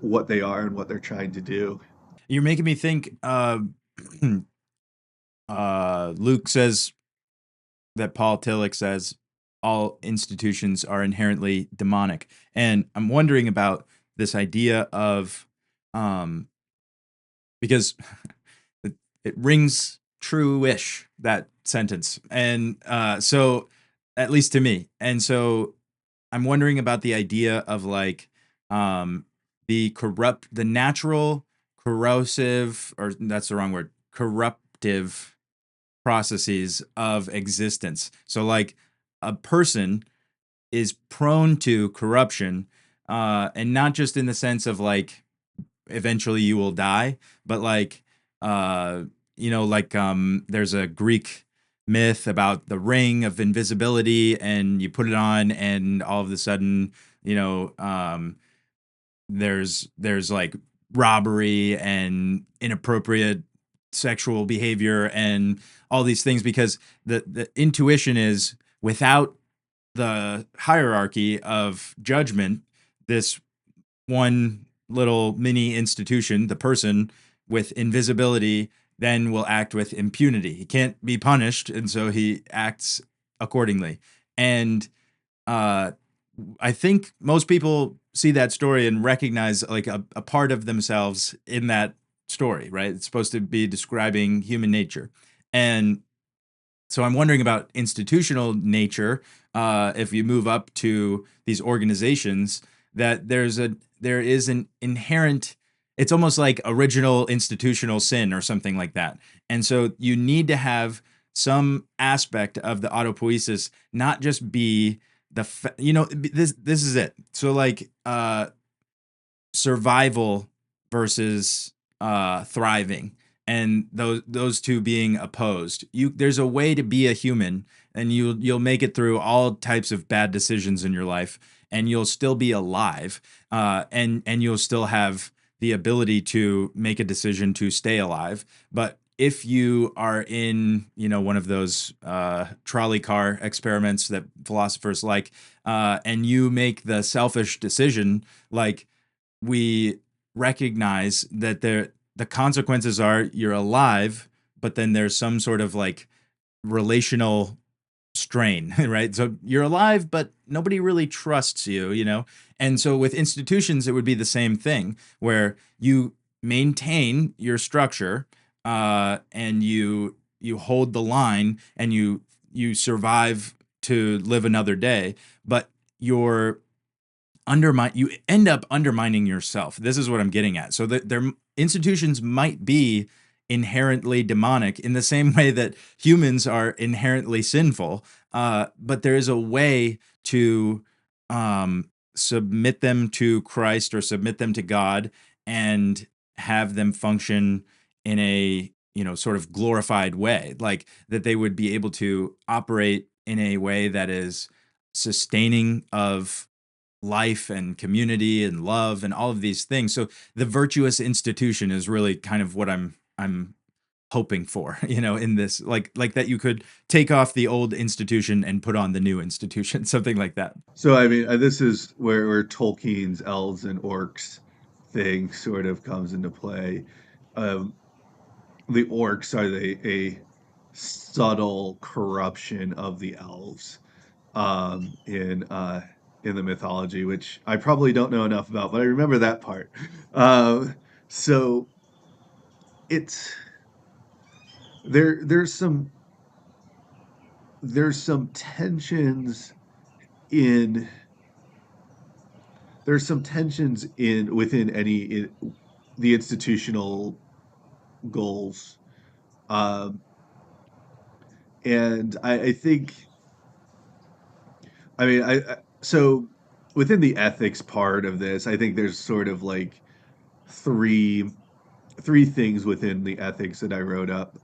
B: what they are and what they're trying to do.
A: You're making me think. Luke says that Paul Tillich says. all institutions are inherently demonic. And I'm wondering about this idea of, um, because it rings true-ish, that sentence, and so at least to me. And so I'm wondering about the idea of like, um, the natural corrosive, or that's the wrong word, corruptive processes of existence. So like a person is prone to corruption, and not just in the sense of like eventually you will die, but like, uh like, there's a Greek myth about the ring of invisibility, and you put it on and all of a sudden, you know um there's like robbery and inappropriate sexual behavior and all these things, because the intuition is, without the hierarchy of judgment, this one little mini institution, the person with invisibility, then will act with impunity. He can't be punished, and so he acts accordingly. And uh, I think most people see that story and recognize like a part of themselves in that story, right? It's supposed to be describing human nature. And so I'm wondering about institutional nature. If you move up to these organizations, that there is an inherent. It's almost like original institutional sin or something like that. And so you need to have some aspect of the autopoiesis, not just be this is it. So like, survival versus thriving, and those two being opposed. There's a way to be a human, and you'll make it through all types of bad decisions in your life, and you'll still be alive, and you'll still have the ability to make a decision to stay alive. But if you are in, one of those trolley car experiments that philosophers like, and you make the selfish decision, like, we recognize that the consequences are you're alive, but then there's some sort of like relational strain, right? So you're alive, but nobody really trusts you. And so with institutions, it would be the same thing, where you maintain your structure, and you hold the line, and you survive to live another day, but you're you end up undermining yourself. This is what I'm getting at. So that their institutions might be inherently demonic in the same way that humans are inherently sinful, but there is a way to, submit them to Christ or submit them to God, and have them function in a, sort of glorified way, like that they would be able to operate in a way that is sustaining of life and community and love and all of these things. So the virtuous institution is really kind of what I'm hoping for, in this, like that you could take off the old institution and put on the new institution, something like that.
B: So I mean, this is where Tolkien's elves and orcs thing sort of comes into play. Um, the orcs are a subtle corruption of the elves, um, in uh, in the mythology, which I probably don't know enough about, but I remember that part. So it's there. There's some tensions in there's some tensions in within the institutional goals, um, and I think, I mean, so within the ethics part of this, I think there's sort of like three three things within the ethics that I wrote up.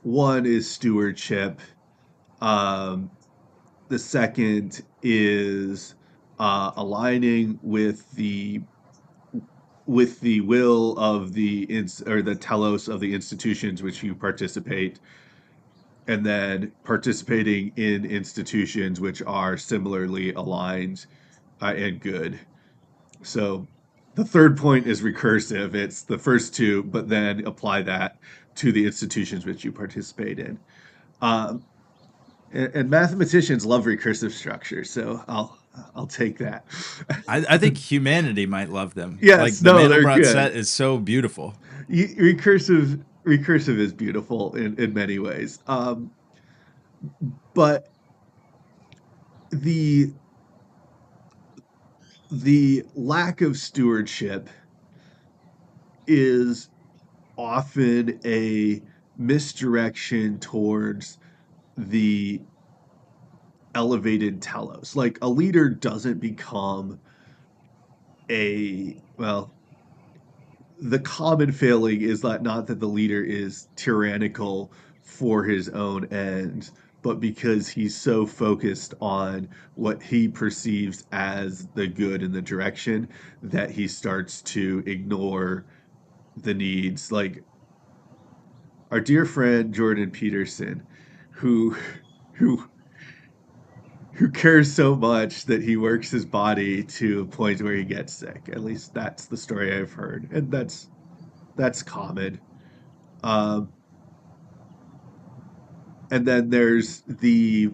B: One is stewardship. Um, the second is aligning with the will of or the telos of the institutions which you participate, and then participating in institutions which are similarly aligned and good. So the third point is recursive. It's the first two, but then apply that to the institutions which you participate in. Um, And mathematicians love recursive structure, so I'll take that.
A: I think humanity might love them. Like
B: Yes,
A: the
B: no, they're
A: Mandelbrot
B: good.
A: set is so beautiful.
B: Recursive is beautiful in many ways. But the the lack of stewardship is often a misdirection towards the elevated telos. Like a leader doesn't become well, the common failing is that not that the leader is tyrannical for his own ends, but because he's so focused on what he perceives as the good and the direction that he starts to ignore the needs. Like our dear friend Jordan Peterson, who who who cares so much that he works his body to a point where he gets sick. At least that's the story I've heard, and that's common. Um, and then there's the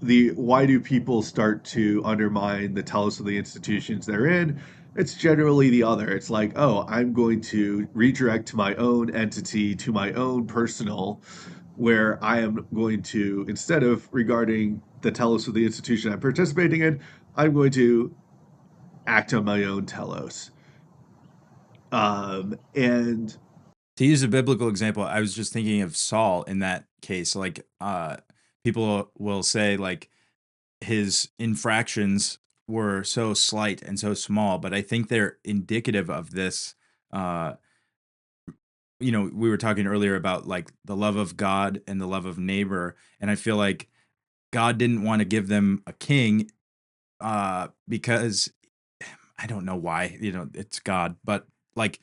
B: why do people start to undermine the telos of the institutions they're in? It's generally the other. It's like, oh, I'm going to redirect to my own entity, to my own personal, where I am going to, instead of regarding the telos of the institution I'm participating in, I'm going to act on my own telos. And
A: To use a biblical example, I was just thinking of Saul in that case. Like, people will say like his infractions were so slight and so small, but I think they're indicative of this. Uh, we were talking earlier about like the love of God and the love of neighbor, and I feel like God didn't want to give them a king, because I don't know why. It's God, but like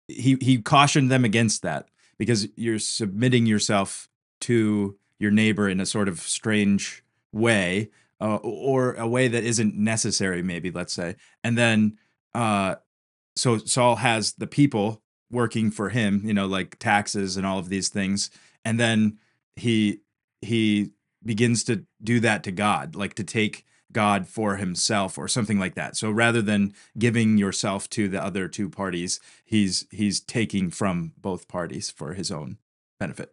A: he cautioned them against that because you're submitting yourself to your neighbor in a sort of strange way, or a way that isn't necessary, maybe, let's say. And then uh so Saul has the people working for him, like taxes and all of these things, and then he he begins to do that to God, like to take God for himself or something like that. So rather than giving yourself to the other two parties, he's taking from both parties for his own benefit.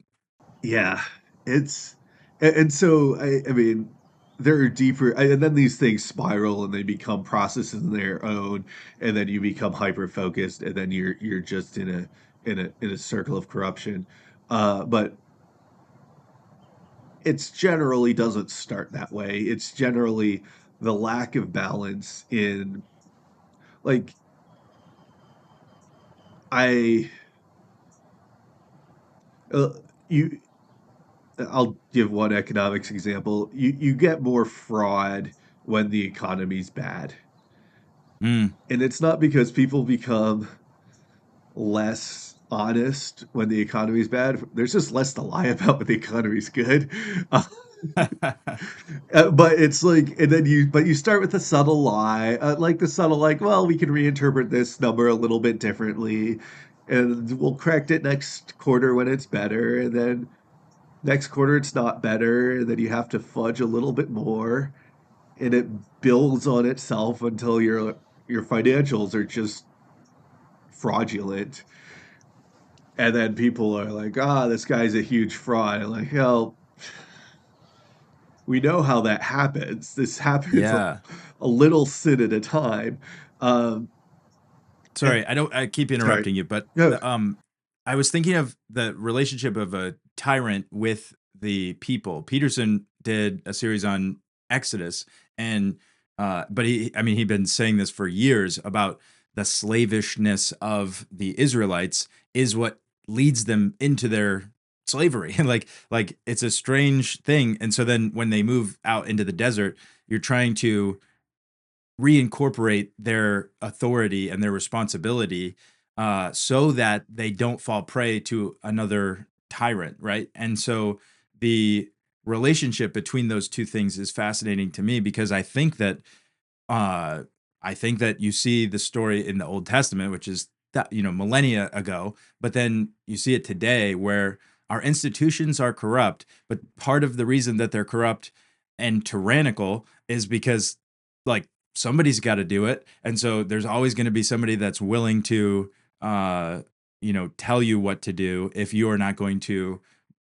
B: yeah, it's and so I mean there are deeper and then these things spiral and they become processes in their own, and then you become hyper focused, and then you're just in a circle of corruption. But it's generally doesn't start that way. It's generally the lack of balance in, like, I uh, you I'll give one economics example. You get more fraud when the economy's bad.
A: Mm.
B: And it's not because people become less honest when the economy's bad. There's just less to lie about when the economy's good. Uh, but it's like, and then but you start with a subtle lie, like the subtle, like, well, we can reinterpret this number a little bit differently, and we'll correct it next quarter when it's better, and then next quarter it's not better, and then you have to fudge a little bit more, and it builds on itself until your financials are just fraudulent. And then people are like, ah, this guy's a huge fraud. I'm like, hell, we know how that happens. This happens
A: Yeah.
B: a little sin at a time. Um, and,
A: Sorry, I keep
B: sorry.
A: interrupting you, but
B: No,
A: I was thinking of the relationship of a tyrant with the people. Peterson did a series on Exodus, and but I mean, he'd been saying this for years about the slavishness of the Israelites is what leads them into their slavery. Like it's a strange thing. And so then when they move out into the desert, you're trying to reincorporate their authority and their responsibility, so that they don't fall prey to another tyrant, right? And so the relationship between those two things is fascinating to me because uh, I think that you see the story in the Old Testament, which is that millennia ago, but then you see it today where our institutions are corrupt, but part of the reason that they're corrupt and tyrannical is because like somebody's got to do it. And so there's always going to be somebody that's willing to tell you what to do if you are not going to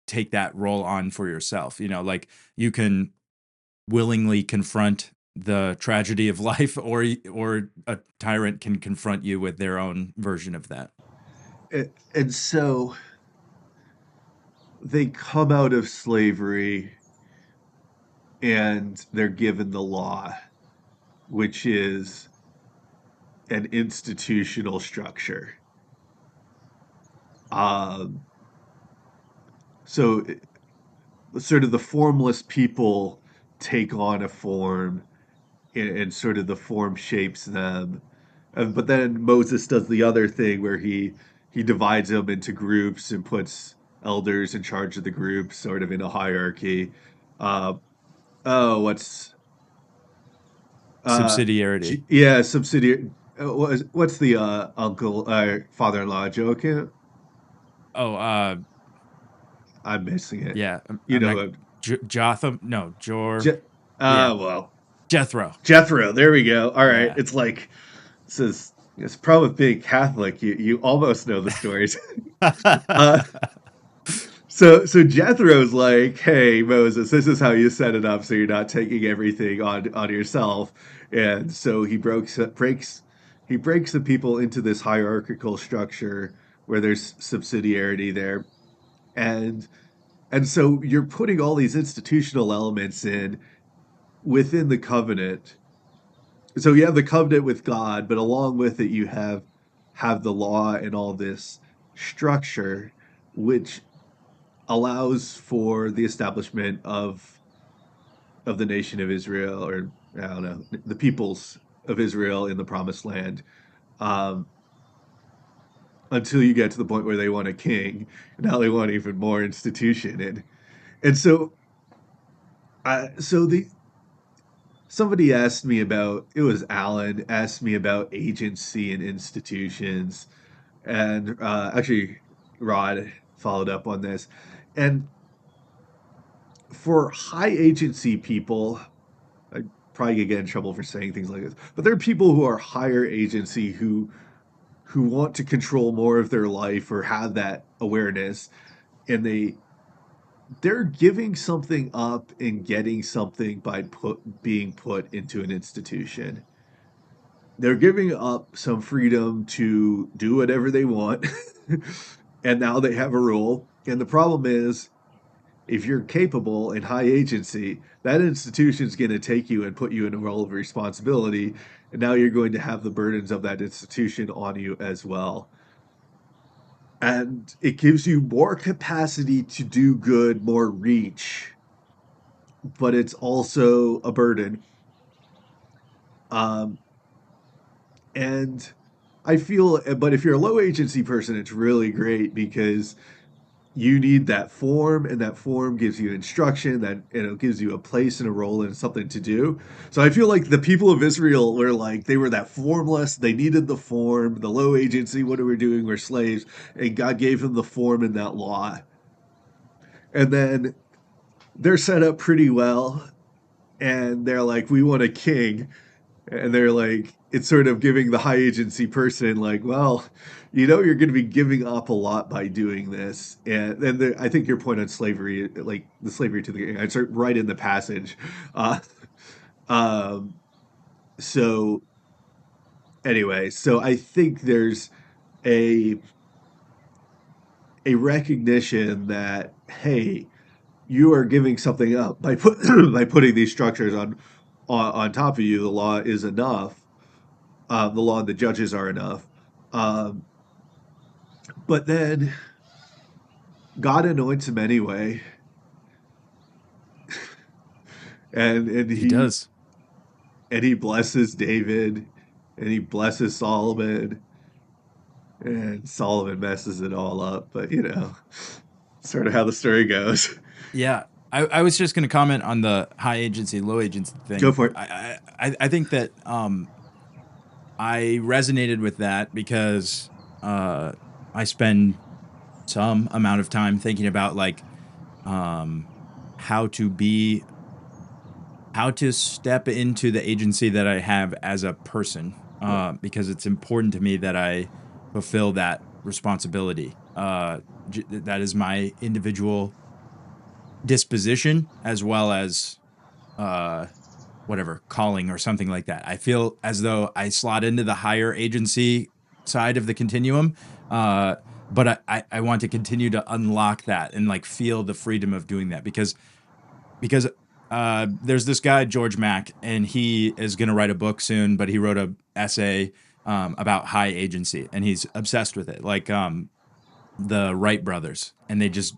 A: take that role on for yourself. Like you can willingly confront the tragedy of life, or a tyrant can confront you with their own version of that.
B: And so they come out of slavery and they're given the law, which is an institutional structure. Um, so sort of the formless people take on a form, and sort of the form shapes them. But then Moses does the other thing where he divides them into groups and puts elders in charge of the group, sort of in a hierarchy. Uh, oh, uh,
A: Subsidiarity.
B: yeah, subsidiary. What's the uncle, father-in-law Joachim?
A: Oh,
B: I'm missing it.
A: yeah.
B: You
A: I'm
B: know,
A: not Jotham. No, Jor.
B: Je-
A: Yeah,
B: well,
A: Jethro.
B: Jethro. There we go. All right,
A: Yeah.
B: it's like this is it's problem with being Catholic. You almost know the stories. uh, so Jethro's like, "Hey Moses, this is how you set it up, so you're not taking everything on yourself." And so he breaks the people into this hierarchical structure where there's subsidiarity there, and so you're putting all these institutional elements in within the covenant. So you have the covenant with God, but along with it, you have the law and all this structure, which allows for the establishment of the nation of Israel, or I don't know, the peoples of Israel in the Promised Land, um, until you get to the point where they want a king. Now they want even more institution, and so so the somebody asked me about, it was Alan asked me about agency and institutions, and actually Rod followed up on this, and for high agency people, I probably could get in trouble for saying things like this, but there are people who are higher agency who want to control more of their life or have that awareness, and they're giving something up and getting something by being put into an institution. They're giving up some freedom to do whatever they want, and now they have a rule. And the problem is, if you're capable and high agency, that institution's going to take you and put you in a role of responsibility. And now you're going to have the burdens of that institution on you as well. And it gives you more capacity to do good, more reach, but it's also a burden. Um, and I feel, but if you're a low agency person, it's really great because you need that form, and that form gives you instruction, that it gives you a place and a role and something to do. So I feel like the people of Israel were like, they were that formless, they needed the form, the low agency, what are we doing, we're slaves, and God gave them the form in that law. And then they're set up pretty well, and they're like, we want a king. And they're like, it's sort of giving the high agency person like, well, you're going to be giving up a lot by doing this. And then I think your point on slavery, like the slavery to the, I start right in the passage. Uh, um, so anyway, so I think there's a a recognition that, hey, you are giving something up by by putting these structures on top of you. The law is enough. The law and the judges are enough. Um, but then God anoints him anyway, and
A: He does.
B: he blesses David, and he blesses Solomon, and Solomon messes it all up. But sort of how the story goes.
A: Yeah. I was just going to comment on the high agency, low agency
B: Go
A: thing.
B: for it.
A: I think that I resonated with that because I spend some amount of time thinking about like um, how to be how to step into the agency that I have as a person, because it's important to me that I fulfill that responsibility. That is my individual disposition as well as uh, whatever calling or something like that. I feel as though I slot into the higher agency side of the continuum, uh, but I want to continue to unlock that and like feel the freedom of doing that because there's this guy George Mack, and he is going to write a book soon, but he wrote a essay about high agency, and he's obsessed with it. Like the Wright brothers, and they just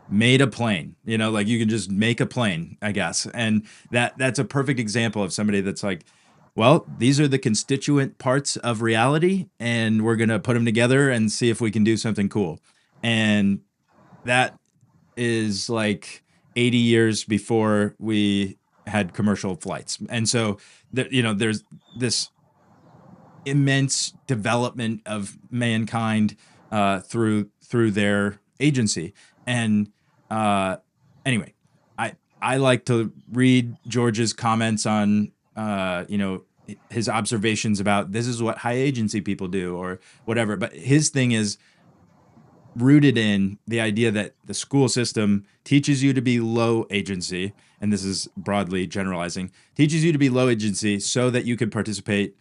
A: made a plane. You know, like you can just make a plane, I guess, and that's a perfect example of somebody that's like, well, these are the constituent parts of reality, and we're gonna put them together and see if we can do something cool. And that is like 80 years before we had commercial flights. And so there's this immense development of mankind through their agency. And anyway, I like to read George's comments on his observations about this is what high agency people do or whatever. But his thing is rooted in the idea that the school system teaches you to be low agency, and this is broadly generalizing, teaches you to be low agency so that you can participate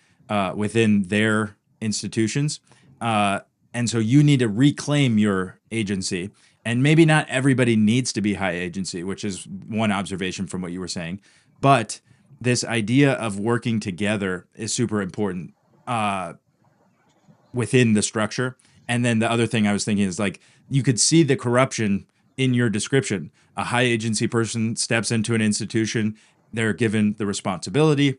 A: within their institutions. And so you need to reclaim your agency. And maybe not everybody needs to be high agency, which is one observation from what you were saying. But this idea of working together is super important within the structure. And then the other thing I was thinking is like you could see the corruption in your description. A high agency person steps into an institution, they're given the responsibility.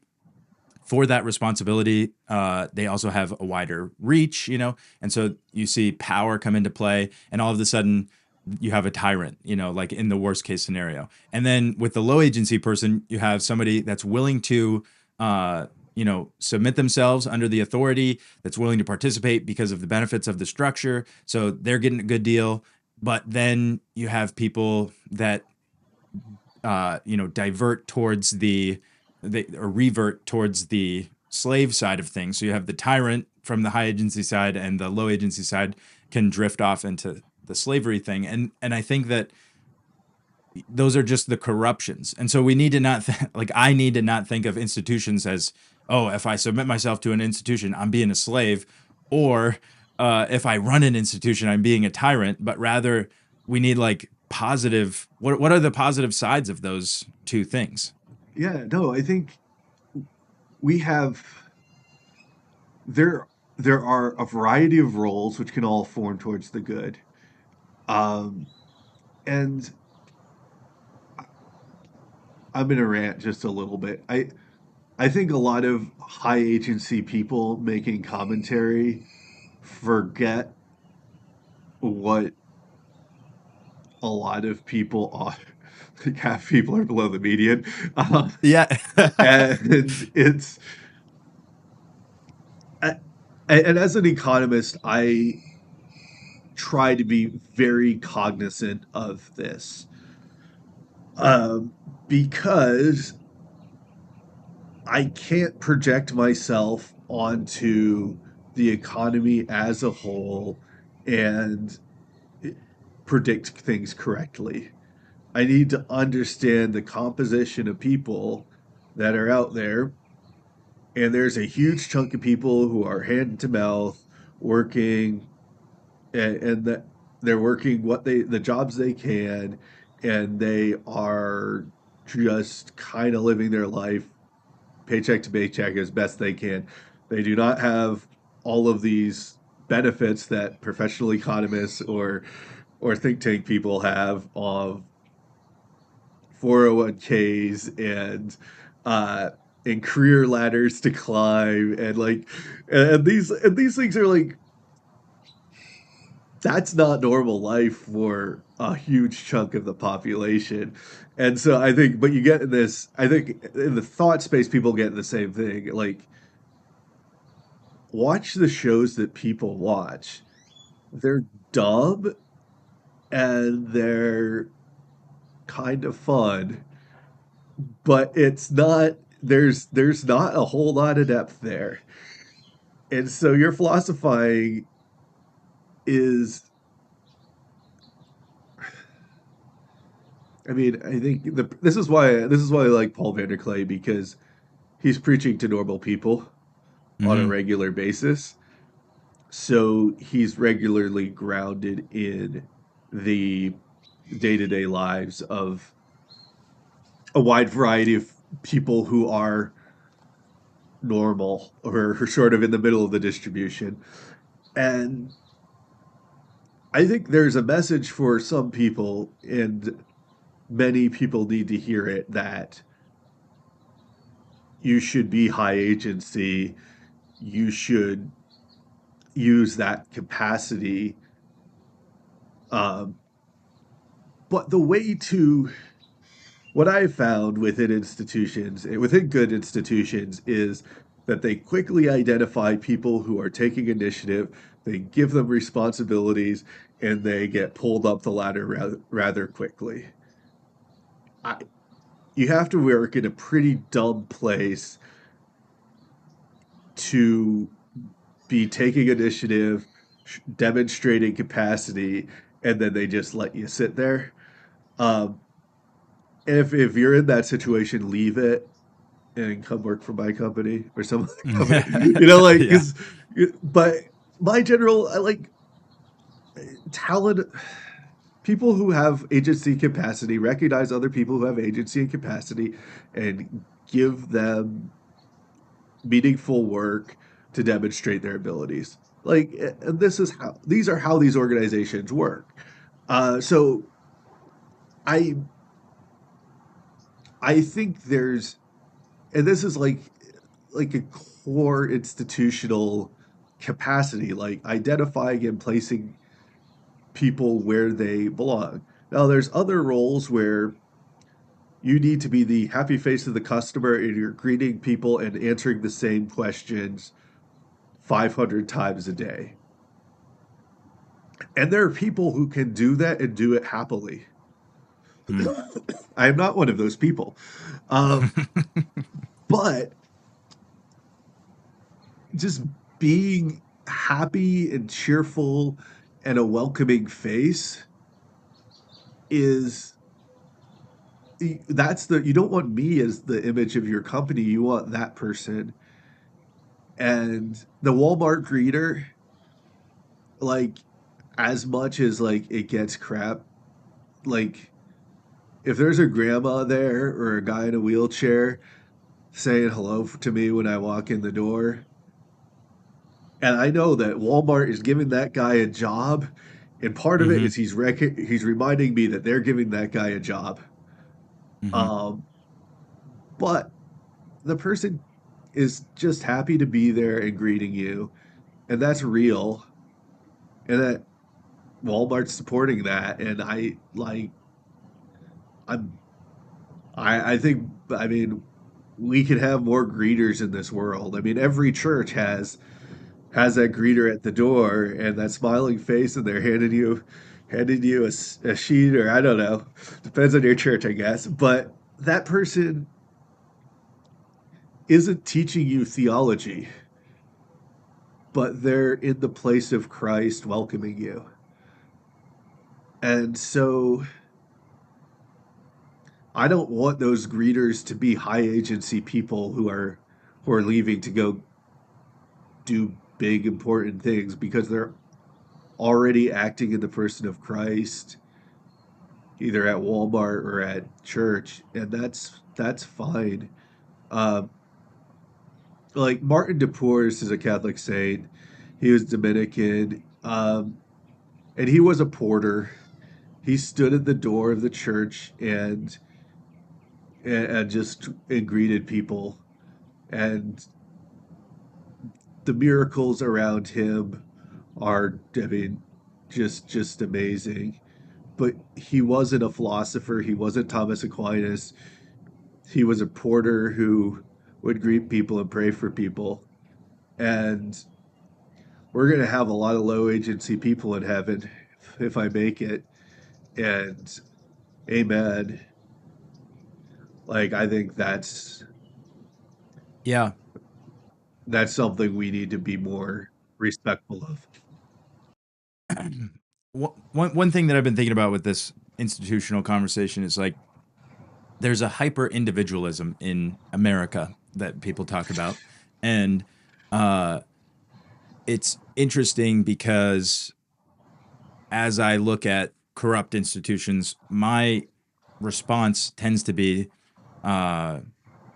A: For that responsibility, they also have a wider reach, and so you see power come into play, and all of a sudden you have a tyrant, like in the worst case scenario. And then with the low agency person, you have somebody that's willing to submit themselves under the authority, that's willing to participate because of the benefits of the structure. So they're getting a good deal. But then you have people that, divert towards or revert towards the slave side of things. So you have the tyrant from the high agency side, and the low agency side can drift off into the slavery thing. And I think that those are just the corruptions. And so we need to not like I need to not think of institutions as, oh, if I submit myself to an institution, I'm being a slave, or if I run an institution, I'm being a tyrant. But rather, we need like positive. What are the positive sides of those two things?
B: Yeah, no, I think we have there there are a variety of roles which can all form towards the good. Um, and I'm gonna rant just a little bit. I think a lot of high agency people making commentary forget what a lot of people are. Like half people are below the median. Um,
A: Yeah.
B: and it's a- and as an economist, I try to be very cognizant of this, um, because I can't project myself onto the economy as a whole and predict things correctly. I need to understand the composition of people that are out there. And there's a huge chunk of people who are hand to mouth working, and that they're working the jobs they can, and they are just kind of living their life paycheck to paycheck as best they can. They do not have all of these benefits that professional economists or think tank people have of 401ks uh and career ladders to climb, and like and these things are like that's not normal life for a huge chunk of the population. And so I think, but you get in this, I think in the thought space, people get the same thing. Like, watch the shows that people watch. They're dumb and they're kind of fun, but it's not there's not a whole lot of depth there. And so your philosophizing is, I mean, I think this is why I like Paul Vanderklay, because he's preaching to normal people on a
A: Hmm.
B: regular basis. So he's regularly grounded in the day-to-day lives of a wide variety of people who are normal or sort of in the middle of the distribution. And I think there's a message for some people, and many people need to hear it, that you should be high agency. You should use that capacity. Um, but the way to, what I found within institutions, within good institutions, is that they quickly identify people who are taking initiative, they give them responsibilities, and they get pulled up the ladder rather quickly. I, you have to work in a pretty dumb place to be taking initiative, demonstrating capacity, and then they just let you sit there. Um, if you're in that situation, leave it and come work for my company or some other company. Like,
A: Yeah.
B: because, but my general, I like talent. People who have agency capacity recognize other people who have agency and capacity, and give them meaningful work to demonstrate their abilities. Like, and these are how these organizations work. So I I think there's, and this is like a core institutional capacity, like identifying and placing people where they belong. Now, there's other roles where you need to be the happy face of the customer, and you're greeting people and answering the same questions 500 times a day. And there are people who can do that and do it happily.
A: Hmm.
B: I am not one of those people. Um, but just being happy and cheerful and a welcoming face is, that's the, you don't want me as the image of your company, you want that person. And the Walmart greeter, like, as much as like it gets crap, like, if there's a grandma there or a guy in a wheelchair saying hello to me when I walk in the door, and I know that Walmart is giving that guy a job, and part of it
A: Hmm.
B: is he's reminding me that they're giving that guy a job.
A: Hmm.
B: Um, but the person is just happy to be there and greeting you, and that's real, and that Walmart's supporting that, and I'm I think, I mean, we could have more greeters in this world. I mean, every church has that greeter at the door and that smiling face, and they're handing you a sheet, or I don't know, depends on your church, I guess. But that person isn't teaching you theology, but they're in the place of Christ welcoming you. And so I don't want those greeters to be high agency people who are leaving to go do big important things, because they're already acting in the person of Christ, either at Walmart or at church, and that's fine. Um, like Martin de Porres is a Catholic saint. He was Dominican, and he was a porter. He stood at the door of the church and just and greeted people, and the miracles around him are, I mean, just amazing. But he wasn't a philosopher. He wasn't Thomas Aquinas. He was a porter who would greet people and pray for people. And we're going to have a lot of low agency people in heaven if I make it. And amen. Like I think
A: Yeah.
B: that's something we need to be more respectful of.
A: One thing that I've been thinking about with this institutional conversation is like there's a hyper individualism in America that people talk about, and uh, it's interesting because as I look at corrupt institutions, my response tends to be, uh,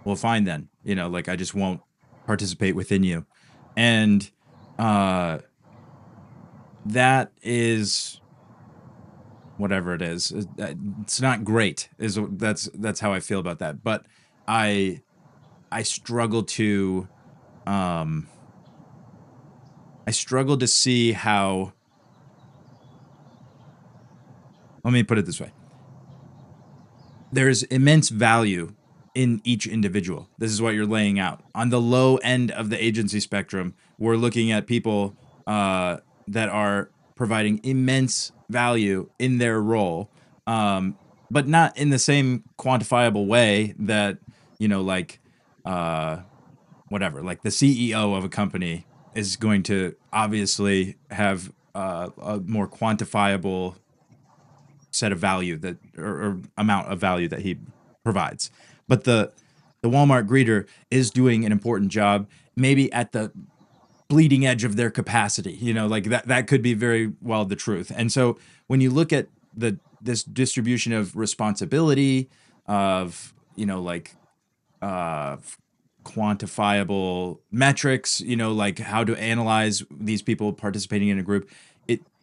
A: "Well, fine then. Like I just won't participate within you," and uh, that is whatever it is. It's not great. That's how I feel about that. But I I struggle to um I struggle to see how. Let me put it this way: there's immense value in each individual. This is what you're laying out. On the low end of the agency spectrum, we're looking at people that are providing immense value in their role, but not in the same quantifiable way that, like, uh, whatever, like the CEO of a company is going to obviously have a more quantifiable set of value or amount of value that he provides. But the Walmart greeter is doing an important job, maybe at the bleeding edge of their capacity. Like that could be very well the truth. And so when you look at this distribution of responsibility of like uh quantifiable metrics, like how to analyze these people participating in a group,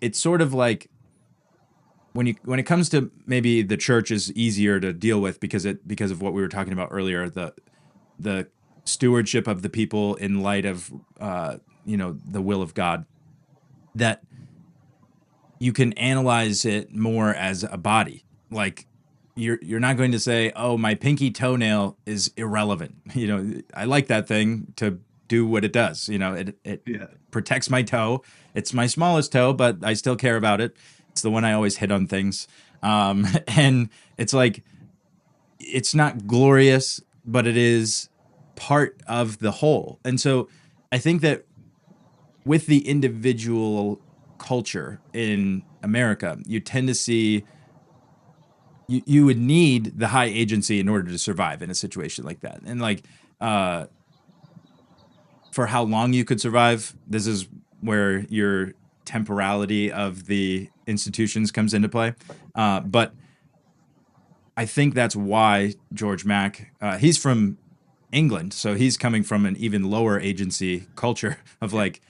A: it's sort of like when it comes to maybe the church is easier to deal with because of what we were talking about earlier, the stewardship of the people in light of the will of God, that you can analyze it more as a body. Like you're not going to say, "Oh, my pinky toenail is irrelevant." I like that thing to do what it does. It
B: Yeah.
A: protects my toe. It's my smallest toe, but I still care about it. It's the one I always hit on things. And it's like it's not glorious, but it is part of the whole. And so I think that with the individual culture in America, you tend to see you would need the high agency in order to survive in a situation like that. And like uh for how long you could survive, this is where your temporality of the institutions comes into play. But I think that's why George Mack, he's from England, so he's coming from an even lower agency culture of
B: Yeah.
A: like,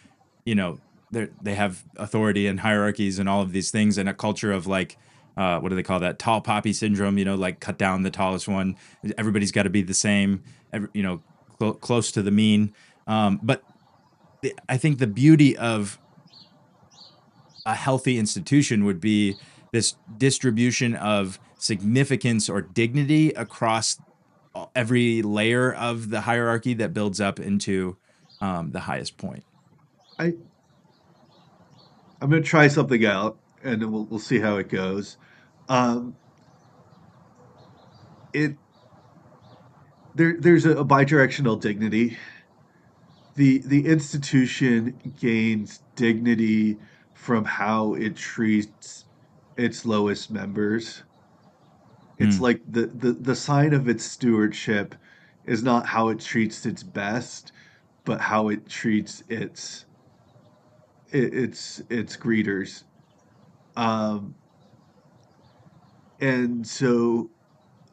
A: they have authority and hierarchies and all of these things, and a culture of like, what do they call that? Tall poppy syndrome. Like cut down the tallest one. Everybody's got to be the same. Close to the mean. But I think the beauty of a healthy institution would be this distribution of significance or dignity across every layer of the hierarchy that builds up into the highest point.
B: I I'm gonna try something out, and then we'll see how it goes. Um, it there's a bidirectional dignity. The institution gains dignity from how it treats its lowest members. It's
A: Hmm.
B: like the sign of its stewardship is not how it treats its best, but how it treats its greeters. Um, and so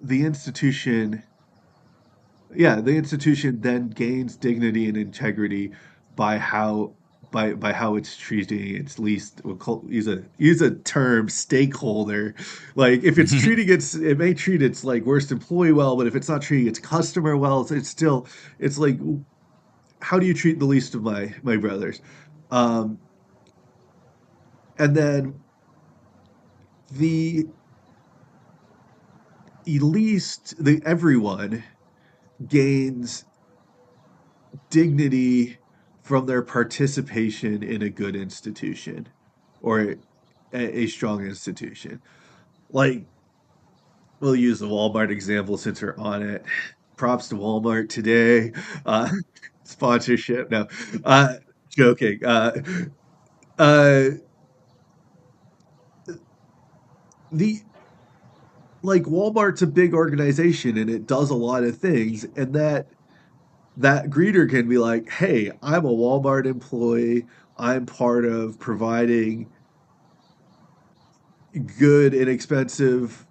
B: the institution the institution then gains dignity and integrity by how it's treating its least, use a term, stakeholder. Like if it's treating it may treat its like worst employee well, but if it's not treating its customer well, it's still, it's like, how do you treat the least of my brothers? um and then the the everyone gains dignity from their participation in a good institution or a strong institution. like we'll use the Walmart example since we're on it. Props to Walmart today. Uh, sponsorship. No, uh, joking. Uh, the like Walmart's a big organization and it does a lot of things, and that greeter can be like, "Hey, I'm a Walmart employee. I'm part of providing good, inexpensive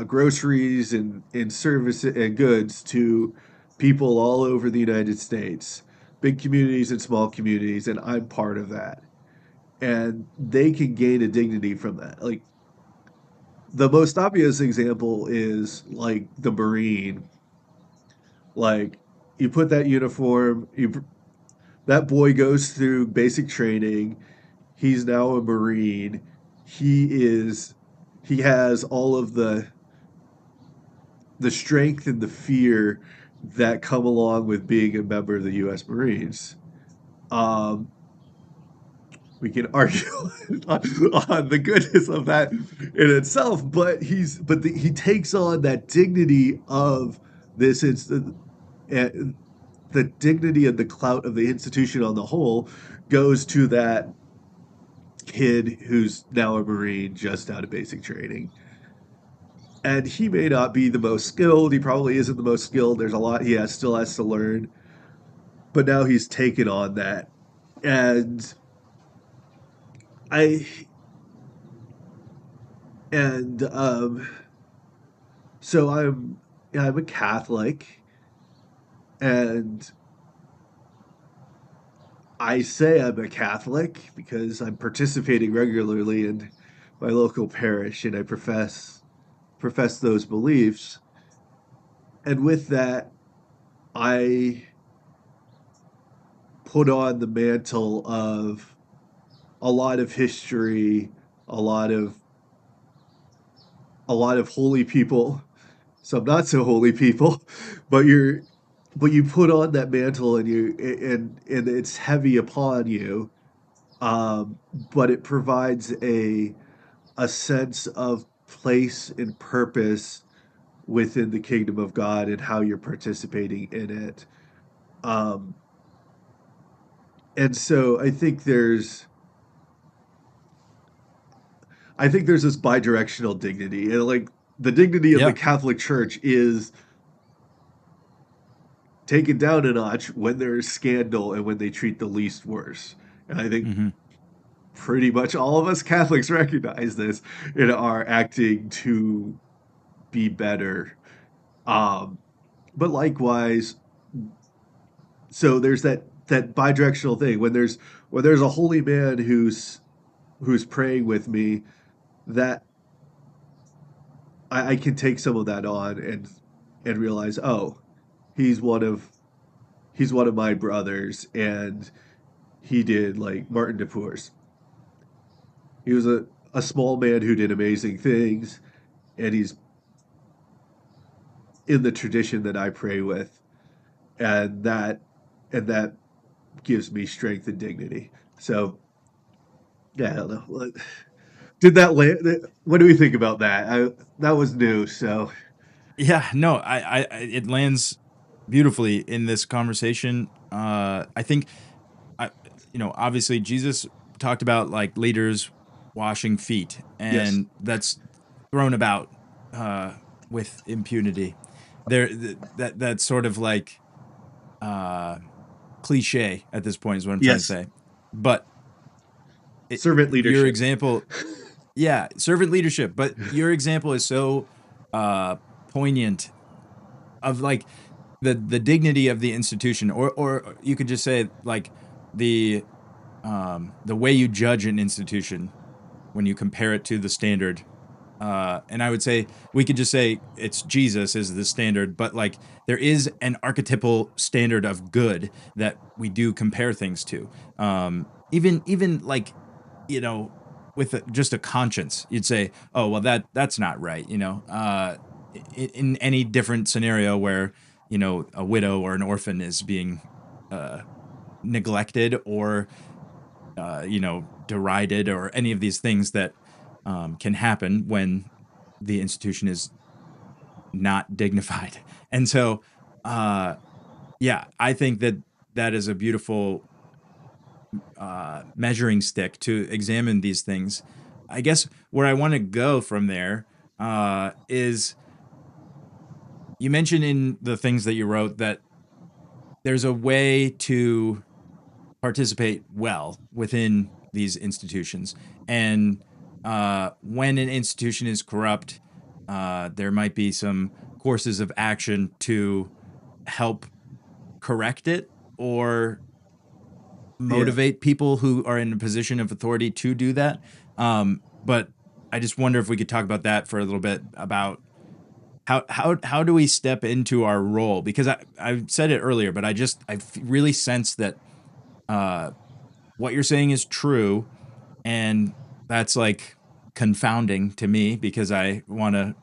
B: groceries and service and goods to people all over the United States, big communities and small communities, and I'm part of that." And they can gain a dignity from that. Like the most obvious example is like the Marine. Like you put that uniform, that boy goes through basic training. He's now a Marine. He is he has all of the strength and the fear that come along with being a member of the U.S. Marines. Um, we can argue on the goodness of that in itself, but he takes on that dignity of this. It's the dignity and the clout of the institution on the whole goes to that kid who's now a Marine just out of basic training. And he may not be the most skilled. He probably isn't the most skilled. There's a lot still has to learn. But now he's taken on that. And I and so I'm a Catholic, and I say I'm a Catholic because I'm participating regularly in my local parish and I profess those beliefs. And with that, I put on the mantle of a lot of history, a lot of a lot of holy people, some not so holy people, but you put on that mantle and it's heavy upon you, but it provides a sense of place and purpose within the kingdom of God and how you're participating in it. Um, and so I think there's this bidirectional dignity, and like the dignity of the
A: Yeah.
B: Catholic Church is taken down a notch when there's scandal and when they treat the least worse. And I think
A: Hmm.
B: pretty much all of us Catholics recognize this and are acting to be better. Um, but likewise, so there's that bidirectional thing when there's a holy man who's praying with me, that I can take some of that on and realize, oh, he's one of he's one of my brothers, and he did like Martin DePoor's. He was a small man who did amazing things, and he's in the tradition that I pray with, and that gives me strength and dignity. So yeah, I don't know. Did that land? What do we think about that? That was new. So
A: Yeah, no, it lands beautifully in this conversation. I think, I, obviously Jesus talked about like leaders washing feet,
B: yes,
A: and that's thrown about uh, with impunity. That's sort of like uh, cliche at this point is what I'm trying to
B: yes,
A: say. But
B: servant
A: your
B: leadership.
A: example, yeah, servant leadership. But your example is so uh, poignant of like the dignity of the institution, or you could just say like the the way you judge an institution when you compare it to the standard. And I would say we could just say it's Jesus is the standard, but like there is an archetypal standard of good that we do compare things to. Even like with just a conscience, you'd say, oh well, that's not right. In any different scenario where a widow or an orphan is being uh, neglected or derided or any of these things that can happen when the institution is not dignified. And so, uh, yeah, I think that that is a beautiful measuring stick to examine these things. I guess where I want to go from there is you mentioned in the things that you wrote that there's a way to participate well within these institutions. And when an institution is corrupt, there might be some courses of action to help correct it or
B: Yeah.
A: motivate people who are in a position of authority to do that. But I just wonder if we could talk about that for a little bit about how do we step into our role? Because I said it earlier, but really sense that uh, what you're saying is true, and that's like confounding to me because I want to,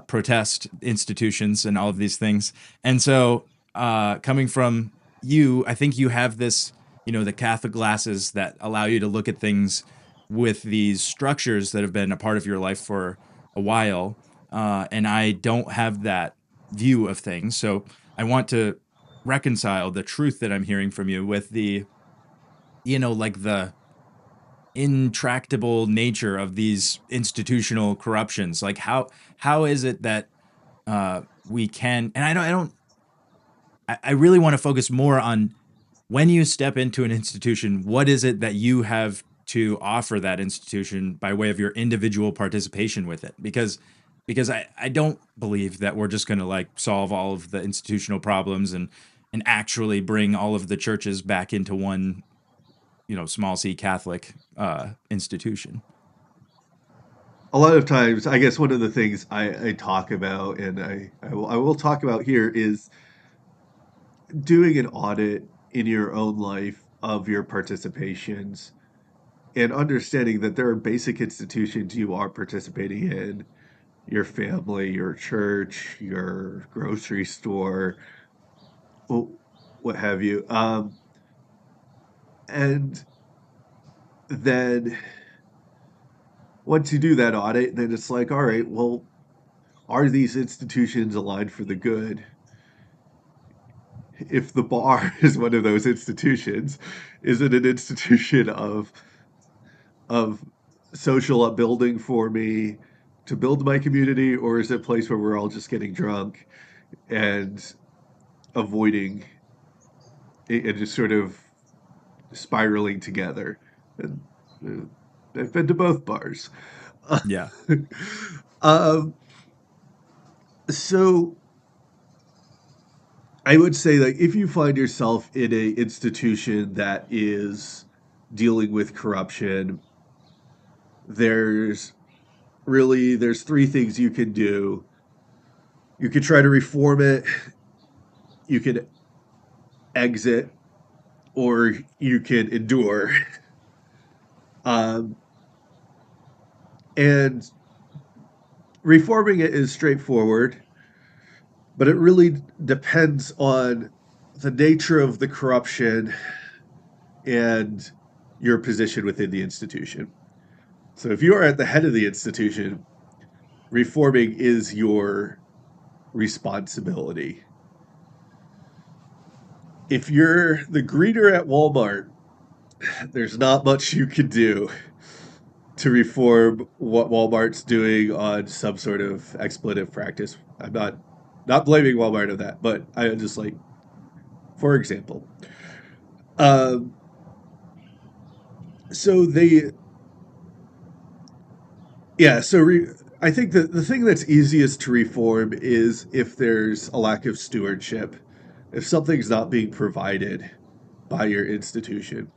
A: protest institutions and all of these things. And so, coming from you, I think you have this, the Catholic glasses that allow you to look at things with these structures that have been a part of your life for a while. And I don't have that view of things. So I want to reconcile the truth that I'm hearing from you with the, like the intractable nature of these institutional corruptions. Like how is it that we can? And I really want to focus more on when you step into an institution. What is it that you have to offer that institution by way of your individual participation with it? Because I don't believe that we're just going to like solve all of the institutional problems and actually bring all of the churches back into one small c Catholic institution.
B: A lot of times, I guess one of the things I talk about, and I will talk about here, is doing an audit in your own life of your participations and understanding that there are basic institutions you are participating in: your family, your church, your grocery store, wh- what have you. And then once you do that audit, then it's like, all right, well, are these institutions aligned for the good? If the bar is one of those institutions, is it an institution of social upbuilding for me to build my community, or is it a place where we're all just getting drunk and avoiding and just sort of spiraling together? And I've been to both bars.
A: Yeah.
B: um, so I would say that if you find yourself in a institution that is dealing with corruption, there's there's three things you can do. You could try to reform it, you could exit, or you could endure. Um, and reforming it is straightforward, but it really depends on the nature of the corruption and your position within the institution. So if you are at the head of the institution, reforming is your responsibility. If you're the greeter at Walmart, there's not much you can do to reform what Walmart's doing on some sort of expletive practice. I'm not blaming Walmart of that, but I just like, for example, um, so they, yeah, so I think that the thing that's easiest to reform is if there's a lack of stewardship, if something's not being provided by your institution.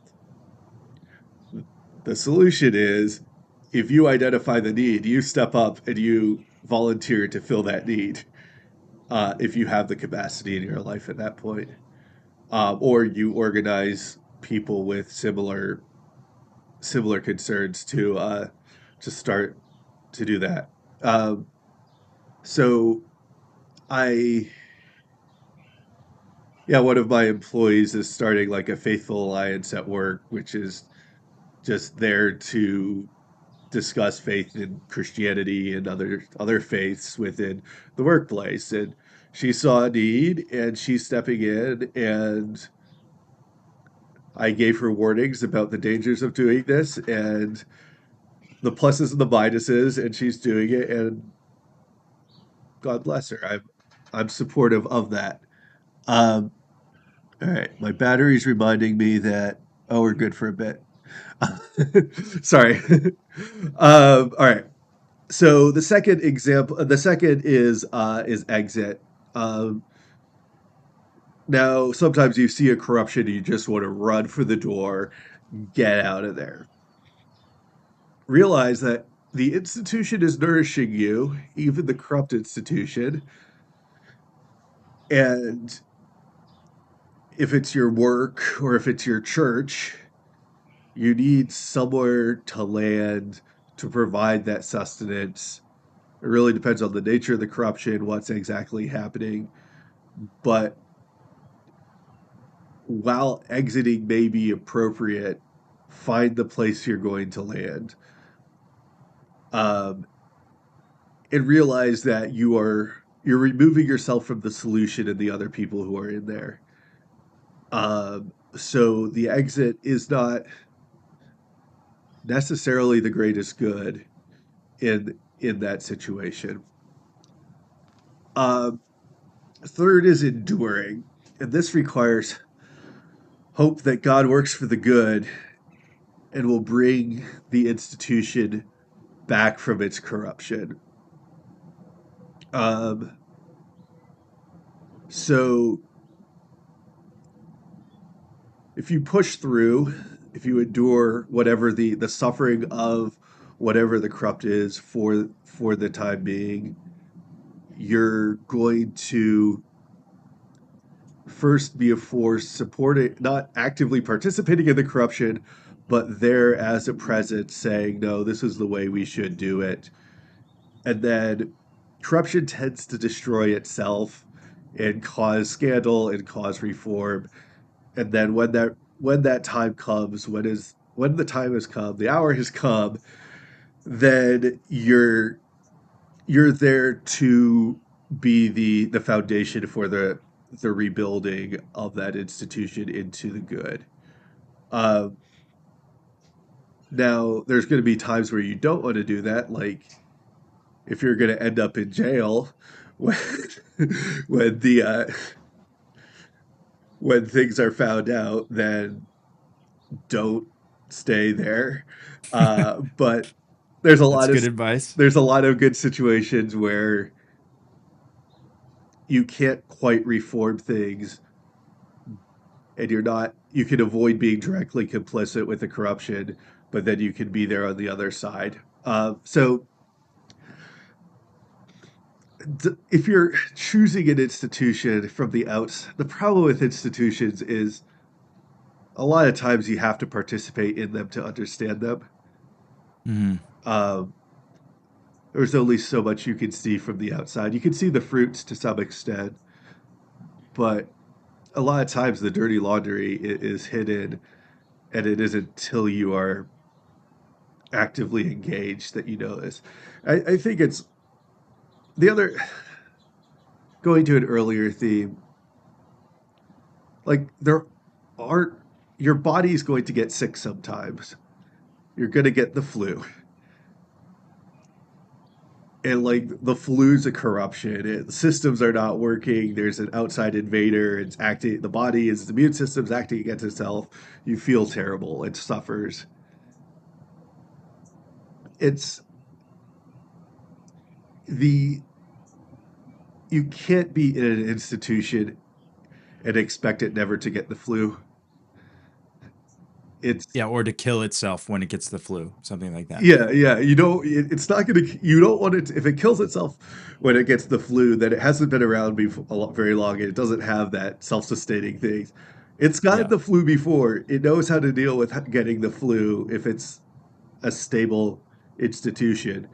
B: The solution is, if you identify the need, you step up and you volunteer to fill that need. If you have the capacity in your life at that point, or you organize people with similar concerns to start to do that. Um, so I yeah, one of my employees is starting like a Faithful Alliance at work, which is just there discuss faith in Christianity and other faiths within the workplace. And she saw a need and she's stepping in, and I gave her warnings about the dangers of doing this and the pluses and the minuses, and she's doing it, and God bless her. I'm supportive of that. Um, all right, my battery's reminding me that we're good for a bit. Sorry. All right. So the second is exit. Um, Now, sometimes you see a corruption and you just want to run for the door, get out of there. Realize that the institution is nourishing you, even the corrupt institution. And if it's your work or if it's your church, you need somewhere to land to provide that sustenance. It really depends on the nature of the corruption, what's exactly happening. But while exiting may be appropriate, find the place you're going to land. Um, and realize that you're removing yourself from the solution and the other people who are in there. So the exit is not necessarily the greatest good in that situation. Um, Third is enduring, and this requires hope that God works for the good and will bring the institution back from its corruption. Um, so if you push through, if you endure whatever the suffering of whatever the corrupt is for the time being, you're going to first be a force supporting, not actively participating in the corruption, but there as a presence saying, no, this is the way we should do it. And then corruption tends to destroy itself and cause scandal and cause reform. And then when that time comes, when the time has come, the hour has come, then you're there to be the foundation for the rebuilding of that institution into the good. Um, Now, there's going to be times where you don't want to do that, like if you're going to end up in jail when when the when things are found out, then don't stay there. But there's a
A: That's
B: lot of
A: good advice.
B: there's a lot of good situations where you can't quite reform things, and you can avoid being directly complicit with the corruption, but then you can be there on the other side. So if you're choosing an institution from the outs, the problem with institutions is a lot of times you have to participate in them to understand them.
A: Hmm.
B: Um, there's only so much you can see from the outside. You can see the fruits to some extent, but a lot of times the dirty laundry is hidden, and it isn't until you are actively engaged that you know this. I think it's the other, going to an earlier theme, like there aren't, your body's going to get sick sometimes. You're going to get the flu. And like the flu's a corruption. Systems are not working. There's an outside invader. It's acting. The body is the immune system's acting against itself. You feel terrible. It suffers. It's the you can't be in an institution and expect it never to get the flu. It's
A: Yeah, or to kill itself when it gets the flu, something like that.
B: Yeah, yeah. It's not gonna. You don't want it. If it kills itself when it gets the flu, then it hasn't been around very long, and it doesn't have that self-sustaining thing. It's gotten
A: Yeah.
B: the flu before. It knows how to deal with getting the flu if it's a stable institution.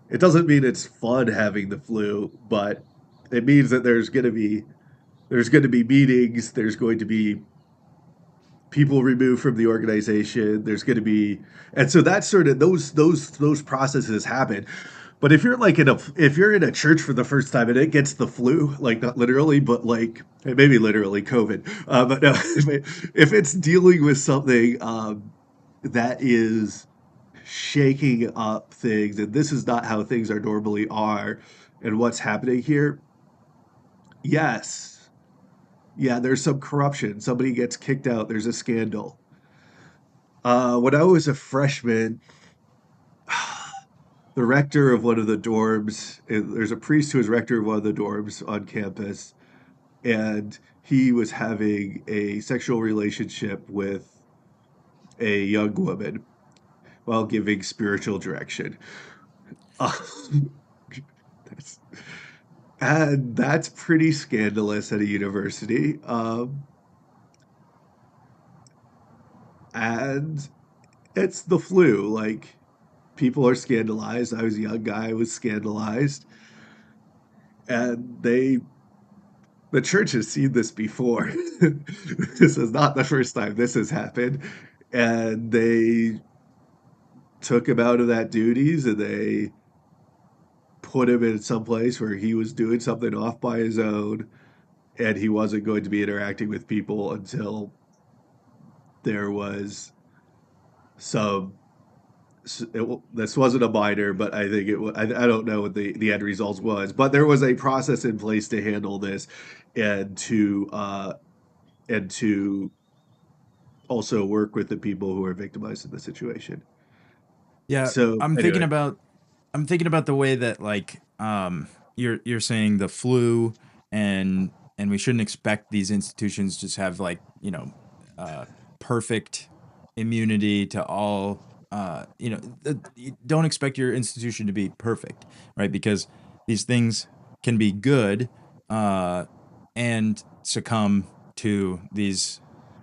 B: It doesn't mean it's fun having the flu, but it means that there's going to be meetings. There's going to be people removed from the organization. There's going to be, and so that's sort of those processes happen. But if you're in a church for the first time and it gets the flu, like not literally, but like maybe literally COVID, but no, if it's dealing with something that is shaking up things, and this is not how things are normally are, and what's happening here, yes, yeah, there's some corruption. Somebody gets kicked out. There's a scandal. When I was a freshman, the rector of one of the dorms, there's a priest who is rector of one of the dorms on campus, and he was having a sexual relationship with a young woman while giving spiritual direction. Um, that's, and that's pretty scandalous at a university. And it's the flu. Like, people are scandalized. I was a young guy, I was scandalized. And the church has seen this before. This is not the first time this has happened. And they took him out of that duties and they put him in some place where he was doing something off by his own and he wasn't going to be interacting with people until there was some this wasn't a minor, but I think I don't know what the end result was, but there was a process in place to handle this and to also work with the people who are victimized in the situation.
A: Yeah,
B: So
A: I'm thinking
B: anyway,
A: about I'm thinking about the way that like you're saying the flu and we shouldn't expect these institutions just have like, uh perfect immunity to all you don't expect your institution to be perfect, right? Because these things can be good uh and succumb to these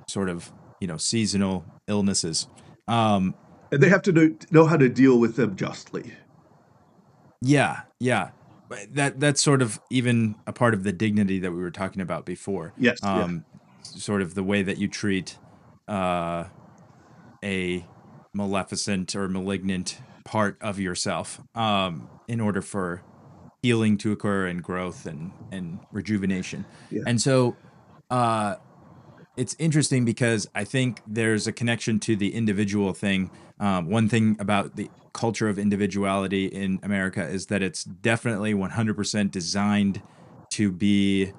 A: sort of, seasonal illnesses. Um
B: and they have to know how to deal with them justly.
A: Yeah, yeah. But that's sort of even a part of the dignity that we were talking about before.
B: Yes, yeah,
A: Sort of the way that you treat uh, a maleficent or malignant part of yourself, in order for healing to occur and growth and rejuvenation.
B: yeah.
A: And so, uh, it's interesting because I think there's a connection to the individual thing. One thing about the culture of individuality in America is that it's definitely 100% designed to be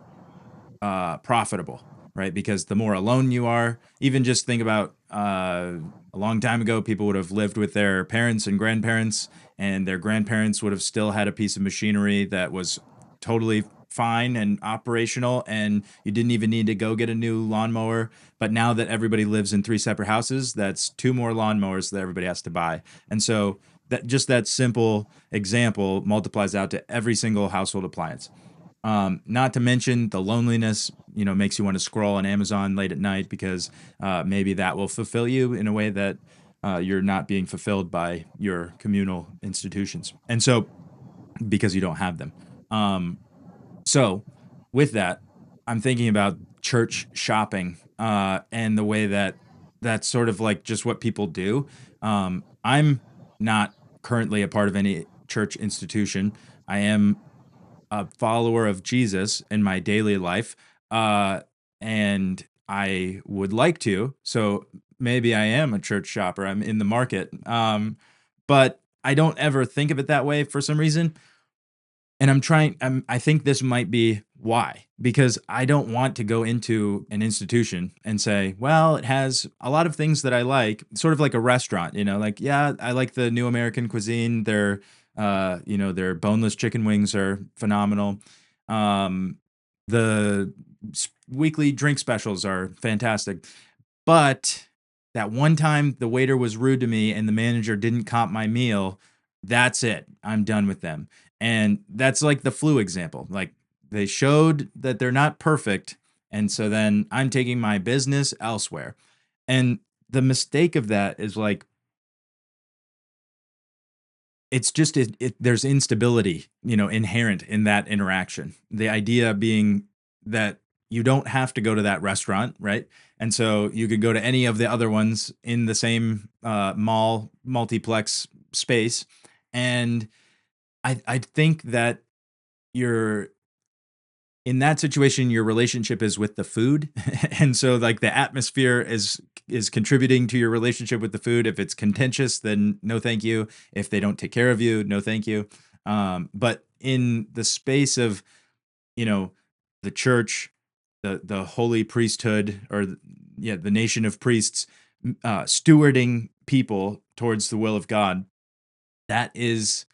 A: profitable, right? Because the more alone you are, even just think about a long time ago, people would have lived with their parents and grandparents, and their grandparents would have still had a piece of machinery that was totally fine and operational, and you didn't even need to go get a new lawnmower. But now that everybody lives in three separate houses, that's two more lawnmowers that everybody has to buy. And so that just that simple example multiplies out to every single household appliance. Not to mention the loneliness, makes you want to scroll on Amazon late at night because maybe that will fulfill you in a way that you're not being fulfilled by your communal institutions. And so, because you don't have them. Um, so, with that, I'm thinking about church shopping and the way that that's sort of like just what people do. I'm not currently a part of any church institution. I am a follower of Jesus in my daily life, uh, and I would like to. So maybe I am a church shopper. I'm in the market, but I don't ever think of it that way for some reason. And I think this might be why, because I don't want to go into an institution and say, well, it has a lot of things that I like, sort of like a restaurant, like, yeah, I like the new American cuisine. Their boneless chicken wings are phenomenal. Um, the weekly drink specials are fantastic. But that one time the waiter was rude to me and the manager didn't comp my meal, that's it. I'm done with them. And that's like the flu example. Like they showed that they're not perfect. And so then I'm taking my business elsewhere. And the mistake of that is like, it's just there's instability, inherent in that interaction. The idea being that you don't have to go to that restaurant, right? And so you could go to any of the other ones in the same mall multiplex space. And I think that you're in that situation, your relationship is with the food. And so like the atmosphere is contributing to your relationship with the food. If it's contentious, then no thank you. If they don't take care of you, no thank you. But in the space of, you know, the church, the holy priesthood, or yeah, the nation of priests, stewarding people towards the will of God, that is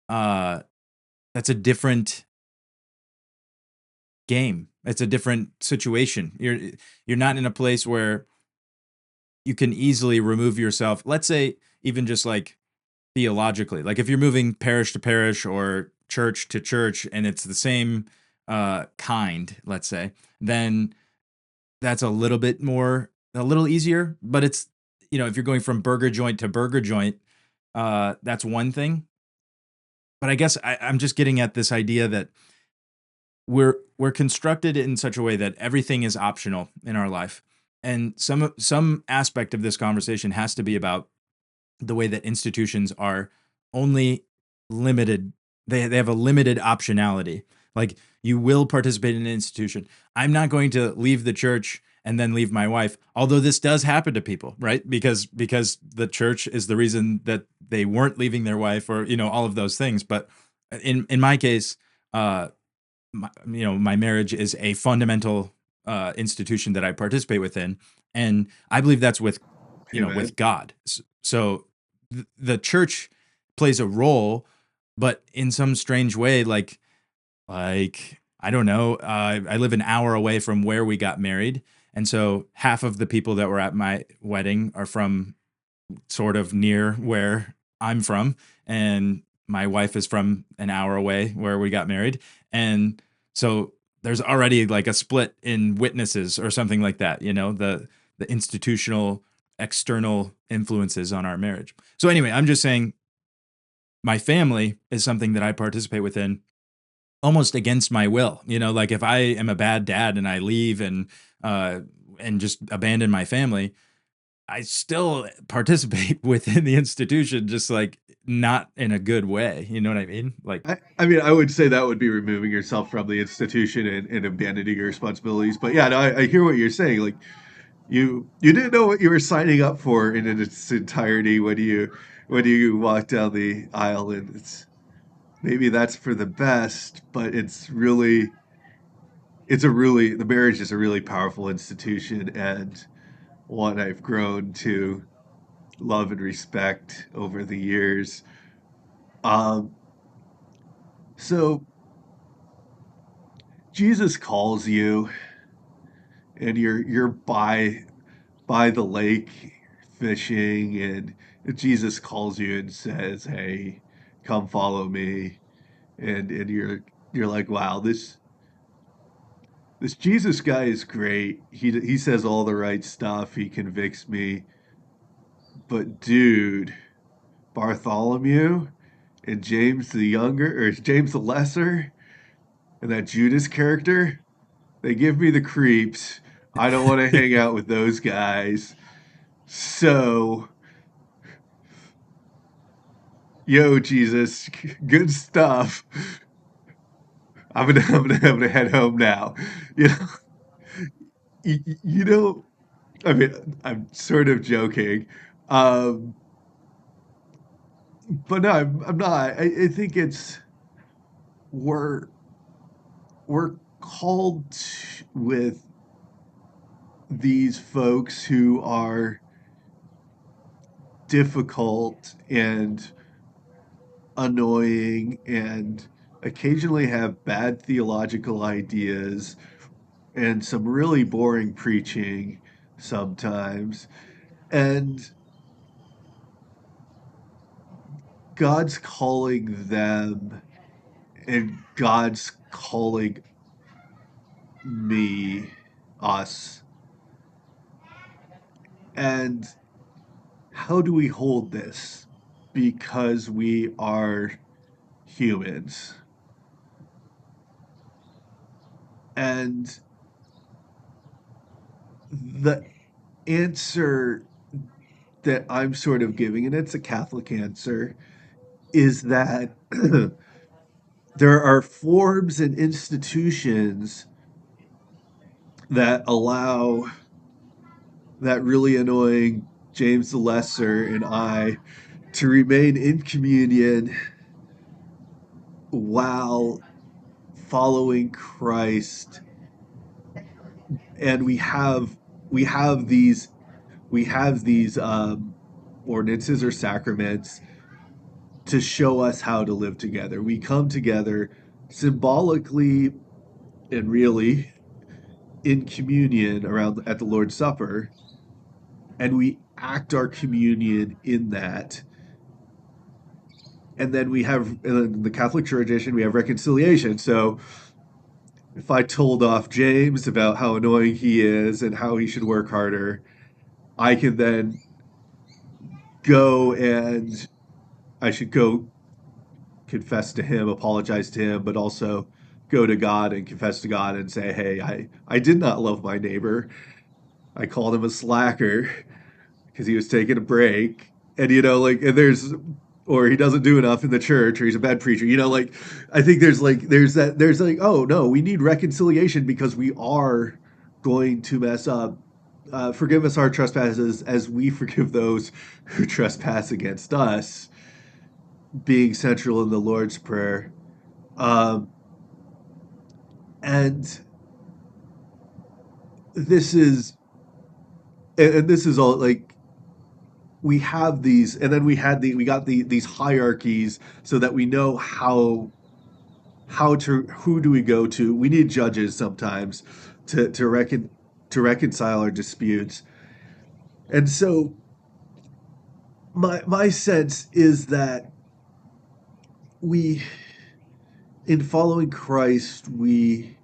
A: uh that's a different game. It's a different situation. You're not in a place where you can easily remove yourself. Let's say even just like theologically, like if you're moving parish to parish or church to church and it's the same kind, let's say, then that's a little easier. But it's, if you're going from burger joint to burger joint, that's one thing. But I guess I'm just getting at this idea that we're constructed in such a way that everything is optional in our life, and some aspect of this conversation has to be about the way that institutions are only limited. They have a limited optionality. Like, you will participate in an institution. I'm not going to leave the church and then leave my wife, although this does happen to people, right? Because the church is the reason that they weren't leaving their wife, or all of those things. But in my case, my marriage is a fundamental institution that I participate within, and I believe that's with
B: Amen.
A: with God. So the church plays a role, but in some strange way, like I don't know. I live an hour away from where we got married, and so half of the people that were at my wedding are from sort of near where I'm from, and my wife is from an hour away where we got married. And so there's already like a split in witnesses or something like that, the institutional external influences on our marriage. So anyway, I'm just saying my family is something that I participate within almost against my will. Like if I am a bad dad and I leave and just abandon my family, I still participate within the institution, just like not in a good way. You know what I mean? Like,
B: I mean, I would say that would be removing yourself from the institution and abandoning your responsibilities. But yeah, no, I hear what you're saying. Like, you didn't know what you were signing up for in its entirety when you walk down the aisle, and it's maybe that's for the best, but the marriage is a really powerful institution, and one I've grown to love and respect over the years. Um, so Jesus calls you, and you're by the lake fishing, and Jesus calls you and says, "Hey, come follow me." And you're like, "Wow, this Jesus guy is great. He says all the right stuff. He convicts me. But dude, Bartholomew and James the Younger, or James the Lesser, and that Judas character, they give me the creeps. I don't want to hang out with those guys. So, yo, Jesus, good stuff. I'm gonna head home now. You know, you know. I mean, I'm sort of joking, um, but no, I'm not. I think we're we're called with these folks who are difficult and annoying and occasionally have bad theological ideas and some really boring preaching sometimes. And God's calling them, and God's calling me, us. And how do we hold this? Because we are humans. And the answer that I'm sort of giving, and it's a Catholic answer, is that there are forms and institutions that allow that really annoying James the Lesser and I to remain in communion while following Christ. And we have these we have these ordinances or sacraments to show us how to live together. We come together symbolically and really in communion around at the Lord's Supper, and we act our communion in that. And then we have in the Catholic tradition, we have reconciliation. So if I told off James about how annoying he is and how he should work harder, I can then go and I should go confess to him, apologize to him, but also go to God and confess to God and say, hey, I did not love my neighbor. I called him a slacker because he was taking a break. And, like, and or he doesn't do enough in the church, or he's a bad preacher. Like, I think there's like, oh, no, we need reconciliation because we are going to mess up. Forgive us our trespasses as we forgive those who trespass against us, being central in the Lord's Prayer. Um, and this is, and this is all like, we have these, and then we got these hierarchies so that we know how to who do we go to. We need judges sometimes to reconcile our disputes. And so my sense is that we, in following Christ, we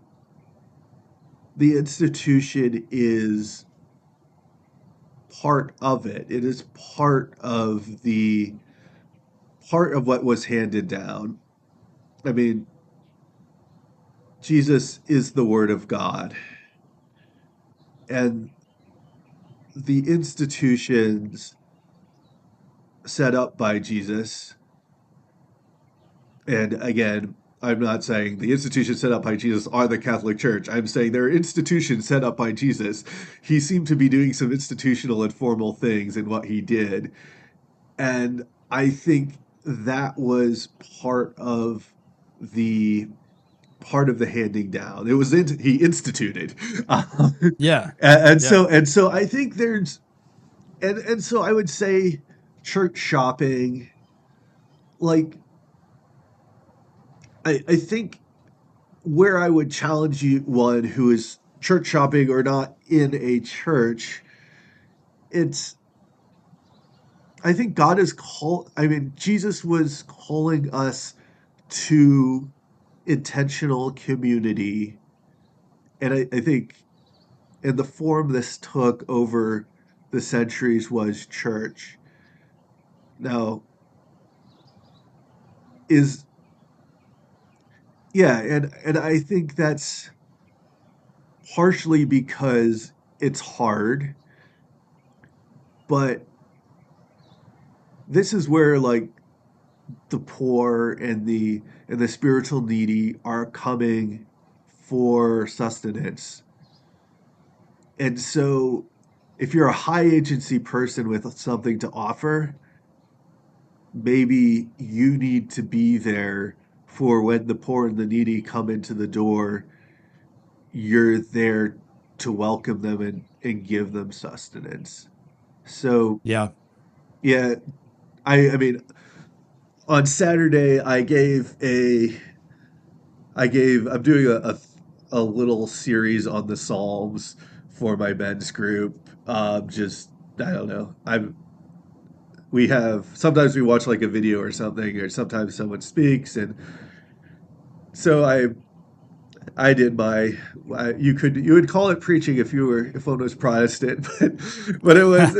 B: the institution is part of it. It is part of what was handed down. I mean, Jesus is the Word of God, and the institutions set up by Jesus, and again, I'm not saying the institutions set up by Jesus are the Catholic Church. I'm saying there are institutions set up by Jesus. He seemed to be doing some institutional and formal things in what he did. And I think that was the part of the handing down. It was he instituted,
A: Yeah.
B: and
A: Yeah.
B: so I think there's and so I would say church shopping. Like I think where I would challenge you, one who is church shopping or not in a church, it's I think God is call. I mean, Jesus was calling us to intentional community, and I think and the form this took over the centuries was church. Now, is yeah, and I think that's partially because it's hard, but this is where like the poor and the spiritual needy are coming for sustenance. And so if you're a high agency person with something to offer, maybe you need to be there for when the poor and the needy come into the door. You're there to welcome them and give them sustenance. So,
A: Yeah.
B: yeah, I mean, on Saturday, I'm doing a little series on the Psalms for my men's group. Just, I don't know. We have, sometimes we watch like a video or something, or sometimes someone speaks. And so I did you would call it preaching if one was Protestant, but it was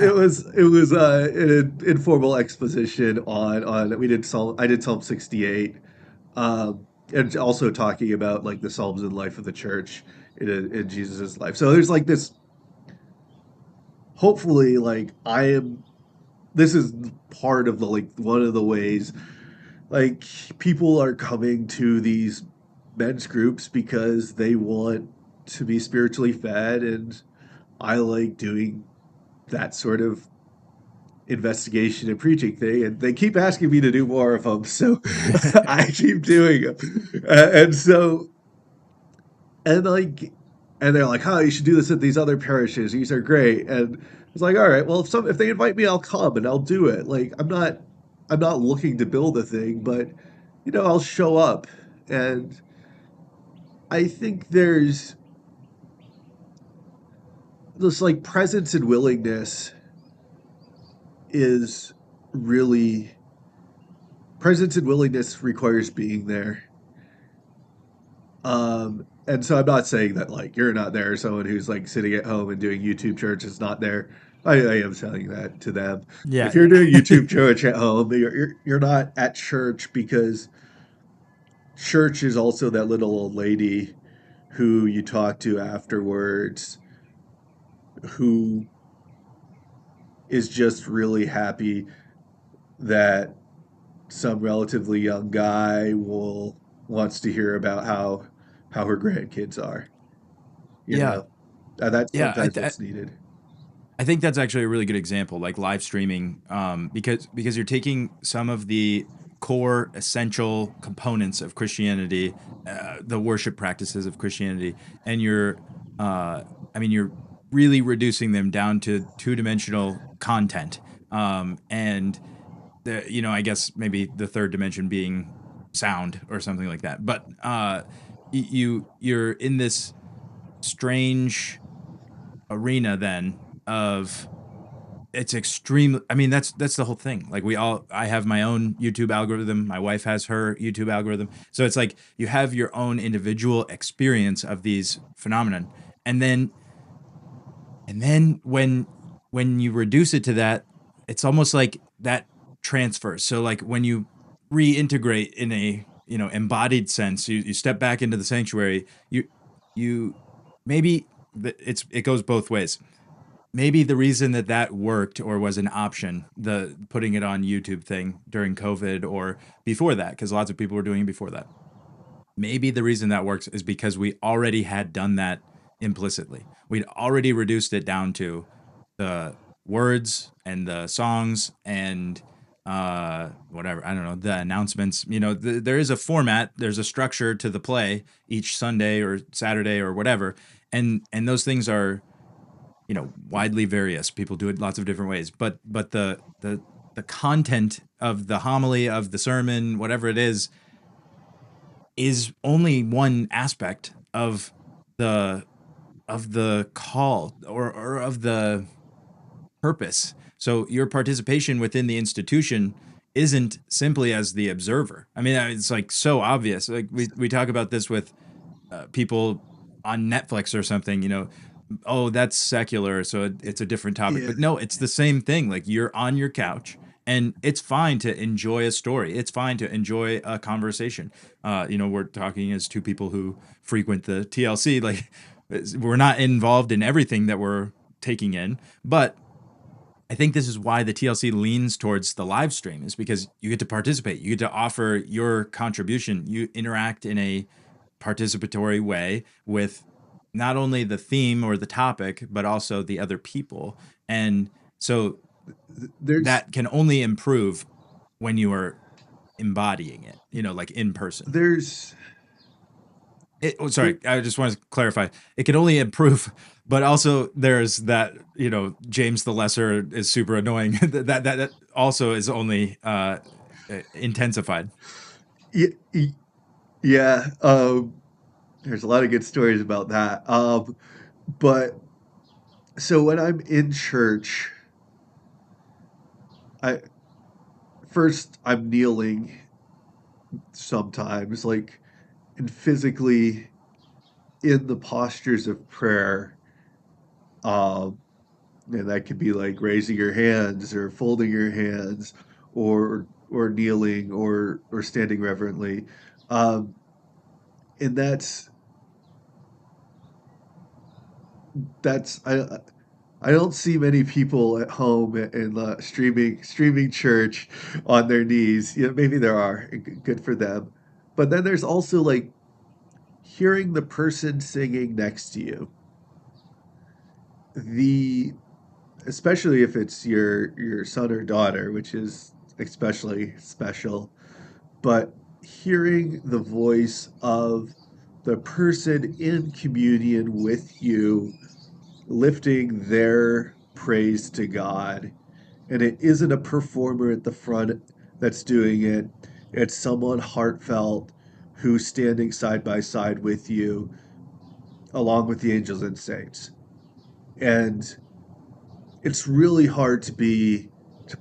B: an informal exposition on I did Psalm 68, and also talking about like the Psalms and life of the church in Jesus' life. So there's like this hopefully, like, I am, this is part of the, like, one of the ways, like, people are coming to these men's groups because they want to be spiritually fed, and I like doing that sort of investigation and preaching thing, and they keep asking me to do more of them, so I keep doing them. And so, and like, and they're like, "Oh, you should do this at these other parishes. These are great." And it's like, all right, well, if they invite me, I'll come and I'll do it. Like, I'm not looking to build a thing, but I'll show up. And I think there's this, like, presence and willingness is really, presence and willingness requires being there. And so I'm not saying that, like, you're not there. Someone who's, like, sitting at home and doing YouTube church is not there. I am saying that to them.
A: Yeah,
B: If you're doing
A: yeah.
B: YouTube church at home, you're not at church because church is also that little old lady who you talk to afterwards, who is just really happy that some relatively young guy will wants to hear about how her grandkids are. You
A: Yeah.
B: know, and that's
A: Yeah,
B: sometimes what's needed.
A: I think that's actually a really good example, like live streaming, because you're taking some of the core essential components of Christianity, the worship practices of Christianity, and uh, you're really reducing them down to two dimensional content, and I guess maybe the third dimension being sound or something like that. But you're in this strange arena then of it's extreme. I mean, that's the whole thing. Like I have my own YouTube algorithm. My wife has her YouTube algorithm. So it's like you have your own individual experience of these phenomenon, and then when you reduce it to that, it's almost like that transfers. So like when you reintegrate in a embodied sense, you step back into the sanctuary. You maybe it goes both ways. Maybe the reason that worked or was an option, the putting it on YouTube thing during COVID or before that, because lots of people were doing it before that. Maybe the reason that works is because we already had done that implicitly. We'd already reduced it down to the words and the songs and whatever, I don't know, the announcements. There is a format, there's a structure to the play each Sunday or Saturday or whatever, and those things are widely various. People do it lots of different ways, but the content of the homily, of the sermon, whatever it is only one aspect the of the call, or of the purpose. So your participation within the institution isn't simply as the observer. I mean, it's like so obvious. Like we talk about this with people on Netflix or something, oh, that's secular, so it's a different topic.
B: Yeah,
A: But no, it's the same thing. Like you're on your couch, and it's fine to enjoy a story. It's fine to enjoy a conversation. We're talking as two people who frequent the TLC. Like we're not involved in everything that we're taking in, but I think this is why the TLC leans towards the live stream, is because you get to participate, you get to offer your contribution, you interact in a participatory way with not only the theme or the topic, but also the other people. And so
B: there's
A: that can only improve when you are embodying it, like in person.
B: there's there,
A: Sorry, I just want to clarify. It can only improve, but also there's that, James the Lesser is super annoying. That also is only intensified.
B: yeah, yeah. There's a lot of good stories about that. But so when I'm in church, I first I'm kneeling sometimes, like, and physically in the postures of prayer. Um, and that could be like raising your hands or folding your hands, or kneeling, or standing reverently. Um, and that's I don't see many people at home in the streaming church on their knees. Yeah, maybe there are. Good for them. But then there's also like hearing the person singing next to you. The Especially if it's your son or daughter, which is especially special, but hearing the voice of the person in communion with you lifting their praise to God. And it isn't a performer at the front that's doing it, it's someone heartfelt who's standing side by side with you, along with the angels and saints. And it's really hard to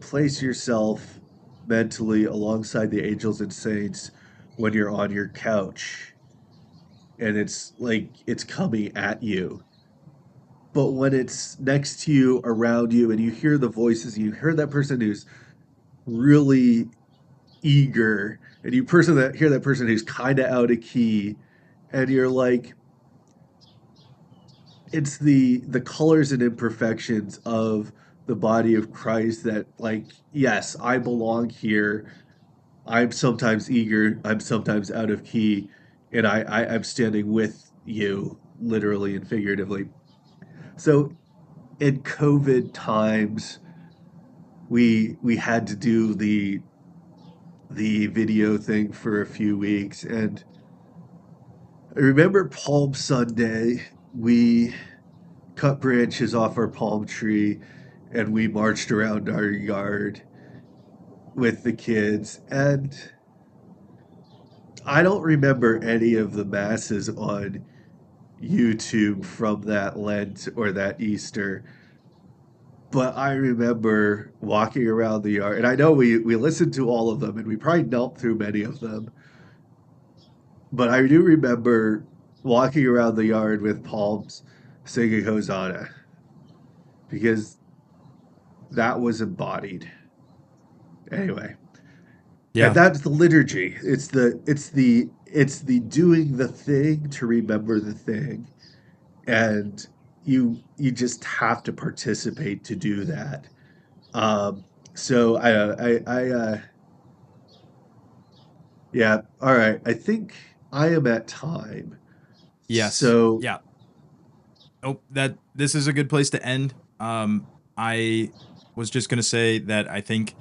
B: place yourself mentally alongside the angels and saints when you're on your couch and it's like it's coming at you. But when it's next to you, around you, and you hear the voices, you hear that person who's really eager, and you person that hear that person who's kind of out of key, and you're like, it's the colors and imperfections of the body of Christ that, like, yes, I belong here. I'm sometimes eager, I'm sometimes out of key, and I'm standing with you, literally and figuratively. So in COVID times, we had to do the video thing for a few weeks, and I remember Palm Sunday, we cut branches off our palm tree and we marched around our yard with the kids. And I don't remember any of the masses on YouTube from that Lent or that Easter, but I remember walking around the yard, and I know we listened to all of them, and we probably knelt through many of them. But I do remember walking around the yard with palms singing Hosanna because that was embodied. Anyway, and
A: Yeah.
B: that's the liturgy. It's the doing the thing to remember the thing, and you just have to participate to do that. Um, so yeah, all right. I think I am at time.
A: Yes.
B: So
A: Yeah. Oh, that this is a good place to end. I was just going to say that I think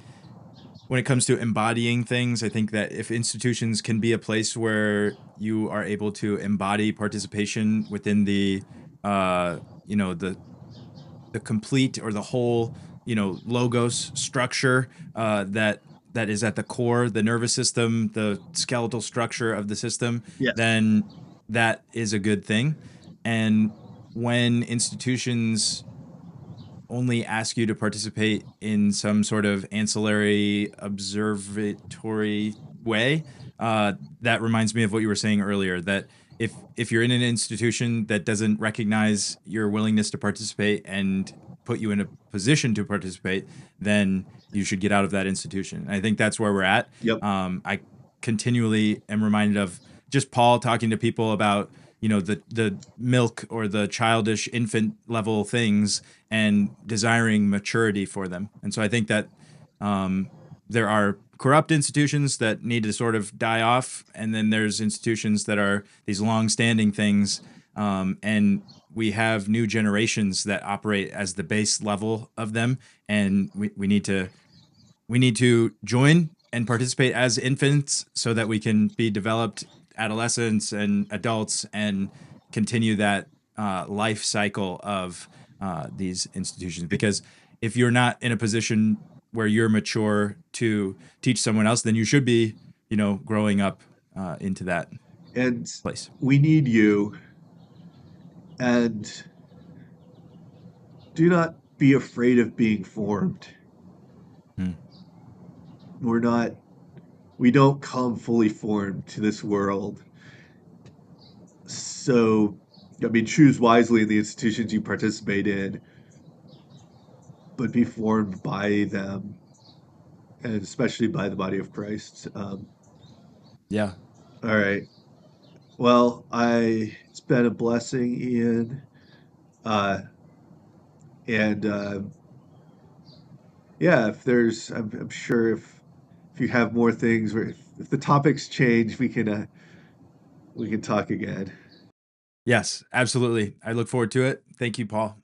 A: when it comes to embodying things, I think that if institutions can be a place where you are able to embody participation within the complete or the whole, logos structure that is at the core, the nervous system, the skeletal structure of the system,
B: yes,
A: then that is a good thing. And when institutions only ask you to participate in some sort of ancillary observatory way. That reminds me of what you were saying earlier. That if you're in an institution that doesn't recognize your willingness to participate and put you in a position to participate, then you should get out of that institution. I think that's where we're at.
B: yep.
A: I continually am reminded of just Paul talking to people about the milk or the childish infant level things and desiring maturity for them. And so I think that um, there are corrupt institutions that need to sort of die off, and then there's institutions that are these long-standing things, and we have new generations that operate as the base level of them, and we need to join and participate as infants so that we can be developed adolescents and adults and continue that life cycle of these institutions. Because if you're not in a position where you're mature to teach someone else, then you should be, growing up into that
B: And
A: place.
B: we need you, and do not be afraid of being formed.
A: Hmm.
B: We're not, we don't come fully formed to this world. So, I mean, choose wisely in the institutions you participate in, but be formed by them, and especially by the body of Christ.
A: Yeah.
B: All right. Well, it's been a blessing, Ian. Uh, And yeah, if there's, I'm sure if you have more things, or if the topics change, we can talk again.
A: Yes, absolutely. I look forward to it. Thank you, Paul.